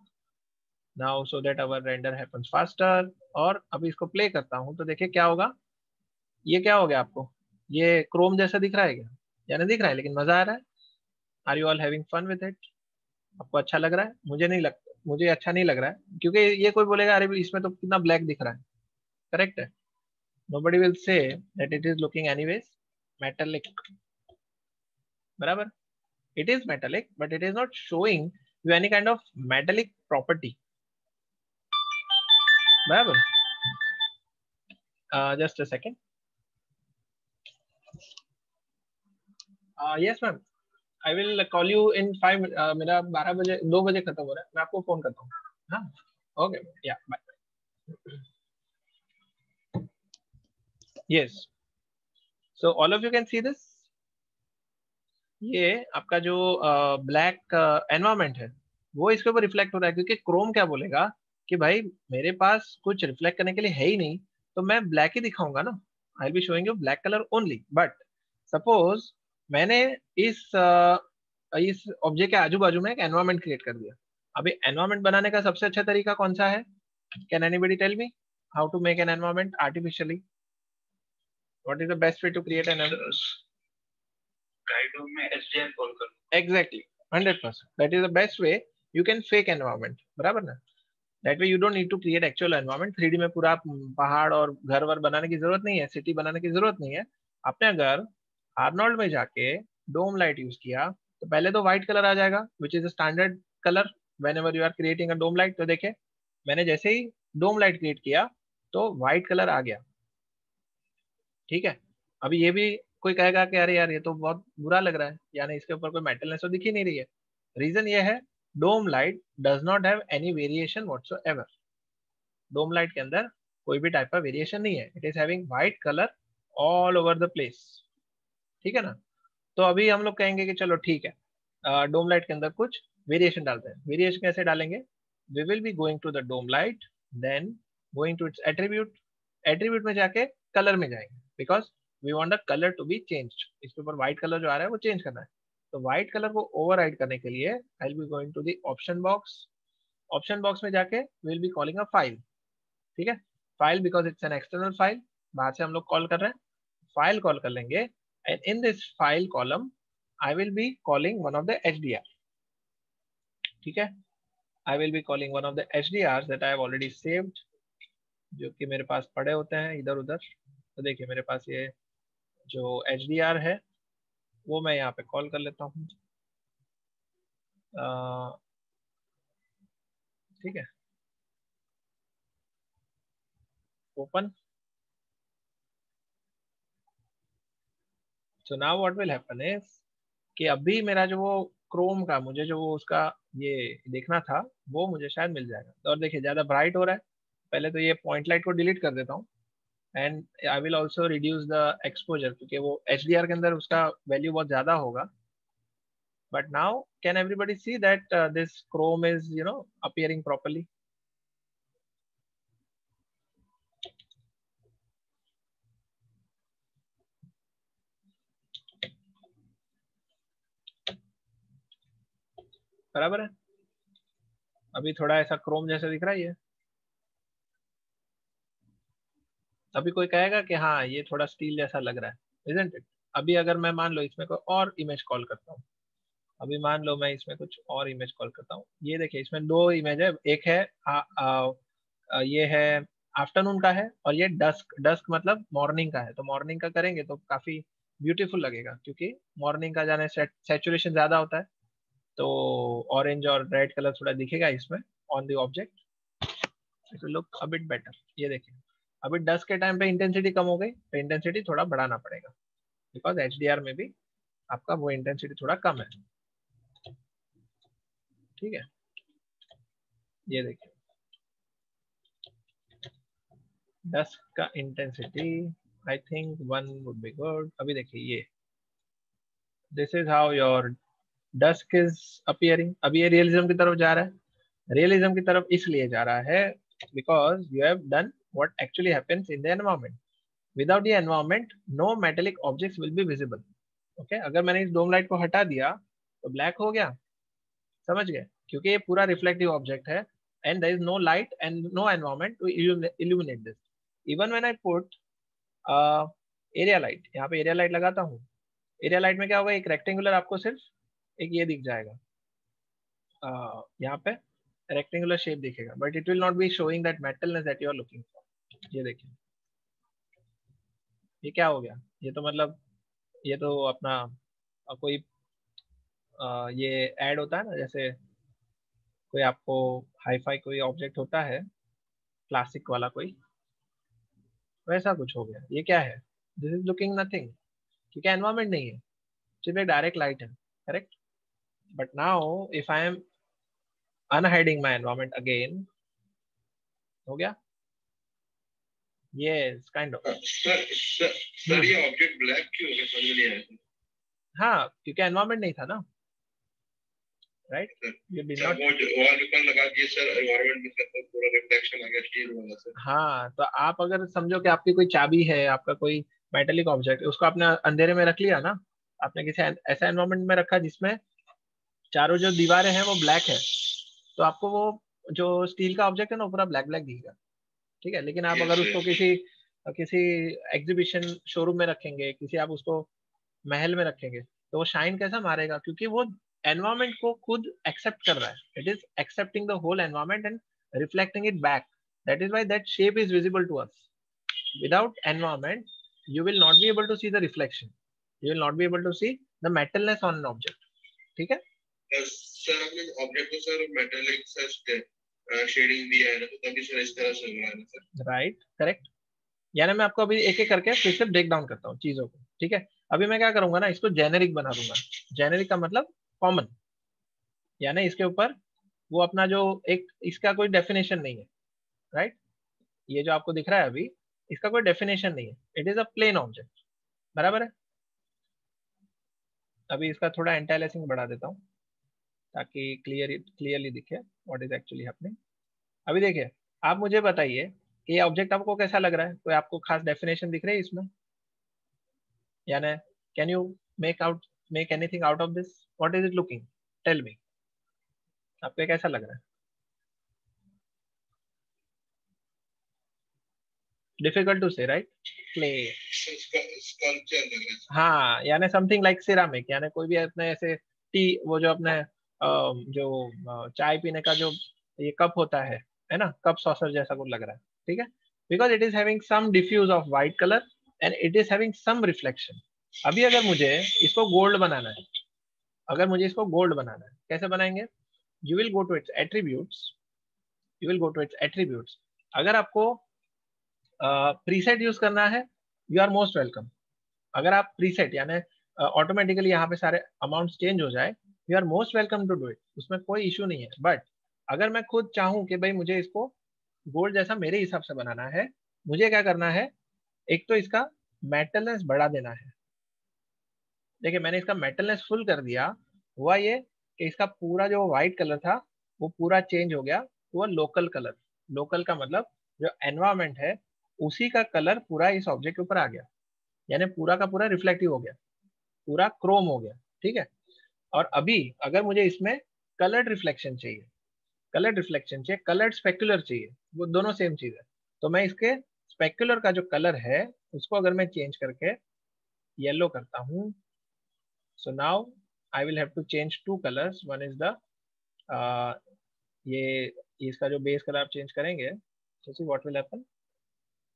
now, so that our render happens faster. और अभी इसको प्ले करता हूँ तो देखिए क्या होगा। ये क्या हो गया आपको, ये क्रोम जैसा दिख रहा है क्या? यानी दिख रहा है, लेकिन मजा आ रहा है। Are you all having fun with it? आपको अच्छा लग रहा है? मुझे नहीं लगता, मुझे अच्छा नहीं लग रहा है, क्योंकि ये कोई बोलेगा अरे इसमें तो कितना ब्लैक दिख रहा है, करेक्ट है। nobody will say that it is looking anyways metallic, बराबर, it is metallic but it is not showing you any kind of metallic property, बराबर। just a second, yes ma'am, I will call you in 5 मेरा 12 बजे 2 बजे खत्म हो रहा है, मैं आपको फोन करता हूँ। हाँ, ओके, या bye. yes, so all of you can see this, ये आपका जो ब्लैक एनवायरमेंट है वो इसके ऊपर रिफ्लेक्ट हो रहा है, क्योंकि क्रोम क्या बोलेगा कि भाई मेरे पास कुछ रिफ्लेक्ट करने के लिए है ही नहीं, तो मैं ब्लैक ही दिखाऊंगा ना, I will be showing you black colour only. But suppose मैंने इस ऑब्जेक्ट के आजू बाजू में एक एनवायरमेंट क्रिएट कर दिया। अभी एनवायरमेंट बनाने का सबसे अच्छा तरीका कौन सा है? Can anybody tell me how to make an environment artificially? What is the best way to create an exactly 100%, that is the best way you can fake environment, बराबर ना। that way you don't need to create actual environment। 3D में पूरा पहाड़ और घर वर बनाने की जरूरत नहीं है, सिटी बनाने की जरूरत नहीं है। आपने अगर आर्नोल्ड में जाके डोम लाइट यूज किया तो पहले तो व्हाइट कलर आ जाएगा, which is standard colour whenever you are creating a dome light। तो देखे मैंने जैसे ही डोम लाइट क्रिएट किया तो व्हाइट कलर आ गया, ठीक है। अभी ये भी कोई कहेगा कि अरे यार ये तो बहुत बुरा लग रहा है, यानी इसके ऊपर कोई मेटलनेस तो दिख ही नहीं रही है। रीजन ये है, dome light does not have any variation whatsoever. Dome light के अंदर कोई भी टाइप का वेरिएशन नहीं है, it is having white colour all over the place, ठीक है ना। तो अभी हम लोग कहेंगे कि चलो ठीक है, डोम लाइट के अंदर कुछ वेरिएशन डालते हैं। वेरिएशन कैसे डालेंगे? We will be going to the dome light, then going to its attribute, attribute में जाके कलर में जाएंगे, because we want the colour to be changed. इसके ऊपर व्हाइट कलर जो आ रहा है वो चेंज करना है, तो व्हाइट कलर को ओवरराइड करने के लिए I will be going to the option box. Option box में जाके will be calling a file, ठीक है, file because it's an external file, बाहर से हम लोग कॉल कर रहे हैं, फाइल कॉल कर लेंगे। And in this file column I will be calling one of the HDR, ठीक है, आई will be calling one of the HDRs that I have already saved, जो कि मेरे पास पड़े होते हैं इधर उधर। तो देखिए मेरे पास ये जो HDR है वो मैं यहाँ पे कॉल कर लेता हूँ, ठीक है, open. So now what will happen is कि अभी मेरा जो वो क्रोम का मुझे जो वो उसका ये देखना था वो मुझे शायद मिल जाएगा। और देखिए ज्यादा ब्राइट हो रहा है, पहले तो ये पॉइंट लाइट को डिलीट कर देता हूँ, and I will also reduce the exposure, क्योंकि वो HDR के अंदर उसका वैल्यू बहुत ज्यादा होगा. But now, can everybody see that this Chrome is, appearing properly? बराबर है. अभी थोड़ा ऐसा क्रोम जैसा दिख रहा है ये. अभी कोई कहेगा कि हाँ ये थोड़ा स्टील जैसा लग रहा है, isn't it? अभी अगर मैं मान लो इसमें कोई और इमेज कॉल करता हूँ, अभी मान लो मैं इसमें कुछ और इमेज कॉल करता हूँ, ये देखिए इसमें दो इमेज है. एक है ये है आफ्टरनून का है, और ये डस्क. डस्क मतलब मॉर्निंग का है. तो मॉर्निंग का करेंगे तो काफी ब्यूटीफुल लगेगा, क्योंकि मॉर्निंग का जाने सैचुरेशन ज्यादा होता है, तो ऑरेंज और रेड कलर थोड़ा दिखेगा इसमें on the object. It will look a bit better. ये देखिए अभी डस्क के टाइम पे इंटेंसिटी कम हो गई, तो इंटेंसिटी थोड़ा बढ़ाना पड़ेगा, बिकॉज HDR में भी आपका वो इंटेंसिटी थोड़ा कम है. ठीक है, ये देखिए डस्क का intensity I think 1 would be good. अभी देखिए ये this is how your dusk is appearing. अभी ये रियलिज्म की तरफ जा रहा है. रियलिज्म की तरफ इसलिए जा रहा है because you have done what actually happens in the environment. Without the environment no metallic objects will be visible. Okay, अगर मैंने इस डोम लाइट को हटा दिया तो ब्लैक हो गया. समझ गए? क्योंकि ये पूरा रिफ्लेक्टिव ऑब्जेक्ट है, and there is no light and no environment to illuminate this. Even when I put area light, यहाँ पे एरिया लाइट लगाता हूँ, एरिया लाइट में क्या होगा, एक रेक्टेंगुलर आपको सिर्फ एक ये दिख जाएगा, यहाँ पे रेक्टेंगुलर शेप दिखेगा, but it will not be showing that metalness that you are looking for. ये देखिए ये क्या हो गया, ये तो मतलब ये तो अपना कोई ये ऐड होता है ना, जैसे कोई आपको हाईफाई कोई ऑब्जेक्ट होता है क्लासिक वाला कोई, वैसा कुछ हो गया. ये क्या है, दिस इज लुकिंग नथिंग, क्योंकि एनवायरमेंट नहीं है, सिर्फ एक डायरेक्ट लाइट है. Correct. But now if I am unhiding my environment again, हो गया. Yes, kind of. सर ये ऑब्जेक्ट ब्लैक क्यों हो गया, समझ नहीं आया. हाँ, क्योंकि एनवायरमेंट नहीं था ना, राइट. ये डिड नॉट. वो वॉलपेपर लगा के सर एनवायरमेंट में सर पूरा रिफ्लेक्शन आ गया स्टील वाला सर. हाँ, तो आप अगर समझो कि आपकी कोई चाबी है, आपका कोई मेटेलिक ऑब्जेक्ट, उसको आपने अंधेरे में रख लिया ना, आपने किसी ऐसा एनवायरमेंट में रखा जिसमें चारों जो दीवारें हैं वो ब्लैक है, तो आपको वो जो स्टील का ऑब्जेक्ट है ना वो पूरा ब्लैक ब्लैक दिखेगा. ठीक है, लेकिन आप अगर उसको किसी किसी एग्जीबिशन शोरूम में रखेंगे, किसी आप उसको महल में रखेंगे, तो वो शाइन कैसा मारेगा, क्योंकि वो एनवायरमेंट को खुद एक्सेप्ट कर रहा है. It is accepting the whole environment and reflecting it back. That is why that shape is visible to us. Without environment you will not be able to see the reflection, you will not be able to see the metalness on an object. ठीक है sir, आपने object को sir metallic sir shading दिया है ना, तो तभी sir इस तरह से हो रहा है ना सर. Right, correct. यानी मैं आपको अभी एक एक करके फिर से ब्रेक डाउन करता हूँ चीजों को. ठीक है, अभी मैं क्या करूंगा ना, इसको जेनेरिक बना दूंगा. जेनेरिक का मतलब कॉमन, यानी इसके ऊपर वो अपना जो एक इसका कोई डेफिनेशन नहीं है. राइट, ये जो आपको दिख रहा है अभी, इसका कोई डेफिनेशन नहीं है. It is a plane object. बराबर है. अभी इसका थोड़ा एंटी अलियासिंग बढ़ा देता हूँ ताकि क्लियरली दिखे व्हाट इज एक्चुअली हैपनिंग. अभी देखिए, आप मुझे बताइए कि ये ऑब्जेक्ट आपको कैसा लग रहा है, कोई आपको खास डेफिनेशन दिख रही है इसमें, यानी can you make anything out of this, what is it looking, tell me, आपको कैसा लग रहा है. Difficult to say, right. Clay, sculpture लग रहा है. हाँ, यानी समथिंग लाइक सिरामिक, यानी कोई भी अपने ऐसे टी, वो जो अपने जो चाय पीने का जो ये कप होता है ना, कप सॉसर जैसा कुछ लग रहा है. ठीक है, because it is having some diffuse of white colour and it is having some reflection. अभी अगर मुझे इसको गोल्ड बनाना है, अगर मुझे इसको गोल्ड बनाना है, कैसे बनाएंगे, you will go to its attributes, you will go to its attributes. अगर आपको प्रीसेट यूज करना है, यू आर मोस्ट वेलकम. अगर आप प्रीसेट यानी ऑटोमेटिकली यहाँ पे सारे अमाउंट्स चेंज हो जाए, you are most welcome to do it, उसमें कोई इशू नहीं है. बट अगर मैं खुद चाहूँ कि भाई मुझे इसको गोल्ड जैसा मेरे हिसाब से बनाना है, मुझे क्या करना है, एक तो इसका मेटलनेस बढ़ा देना है। देखिए मैंने इसका मेटलनेस फुल कर दिया, हुआ ये कि इसका पूरा जो व्हाइट कलर था वो पूरा चेंज हो गया, वो लोकल कलर। लोकल का मतलब जो एनवायरमेंट है उसी का कलर पूरा इस ऑब्जेक्ट के ऊपर आ गया, यानी पूरा का पूरा रिफ्लेक्टिव हो गया, पूरा क्रोम हो गया, ठीक है। और अभी अगर मुझे इसमें कलर्ड रिफ्लेक्शन चाहिए, कलर्ड रिफ्लेक्शन चाहिए, कलर्ड स्पेक्युलर चाहिए, वो दोनों सेम चीज है, तो मैं इसके स्पेक्युलर का जो कलर है उसको अगर मैं चेंज करके येलो करता हूँ, so now I will have to change two colors. One is the ये इसका जो बेस कलर आप चेंज करेंगे, so see what will happen,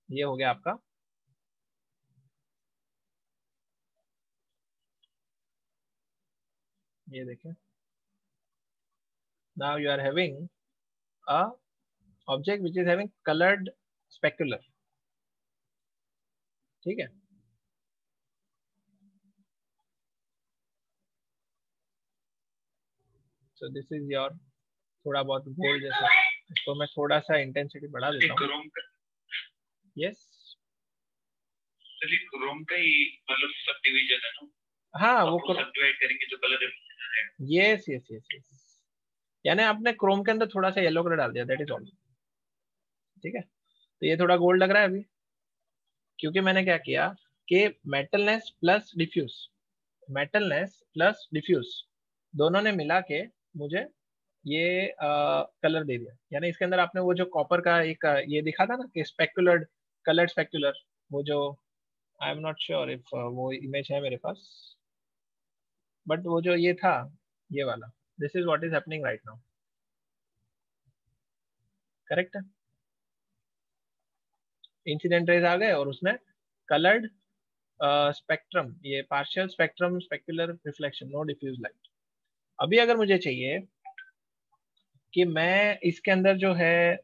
ये हो गया आपका ये देखें, now you are having a object which is having colored specular, ठीक है। so this is your थोड़ा बहुत गोल्ड जैसा, इसको मैं थोड़ा सा इंटेंसिटी बढ़ा देता हूँ। यस क्रोम का ही मतलब सब डिवीजन है ना। हाँ वो सब डिवाइड करेंगे तो colour yes yes yes yes, यानी आपने क्रोम के अंदर थोड़ा सा येलो कलर डाल दिया, दैट इज ऑल, ठीक है। तो ये थोड़ा गोल्ड लग रहा है अभी, क्योंकि मैंने क्या किया कि मेटलनेस प्लस डिफ्यूज, मेटलनेस प्लस डिफ्यूज दोनों ने मिला के मुझे ये कलर दे दिया। यानी इसके अंदर आपने वो जो कॉपर का एक ये दिखा था ना कि स्पेकुलर, कलर्ड स्पेकुलर, वो जो आई एम नॉट श्योर इफ वो इमेज है मेरे पास, बट वो जो ये था ये वाला, this is what is happening right now, correct है। इंसिडेंट रेज आ गए और उसने कलर्ड स्पेक्ट्रम, ये partial spectrum, specular reflection, no diffuse light. अभी अगर मुझे चाहिए कि मैं इसके अंदर जो है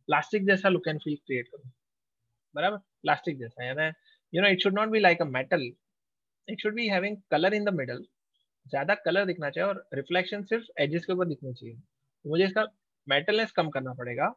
प्लास्टिक जैसा लुक एंड फील क्रिएट करूं, बराबर प्लास्टिक जैसा, यानी you know it should not be like a metal, it should be having colour in the middle, ज्यादा कलर दिखना चाहिए और रिफ्लेक्शन सिर्फ एजेस के ऊपर दिखनी चाहिए। तो मुझे इसका मेटलनेस कम करना पड़ेगा,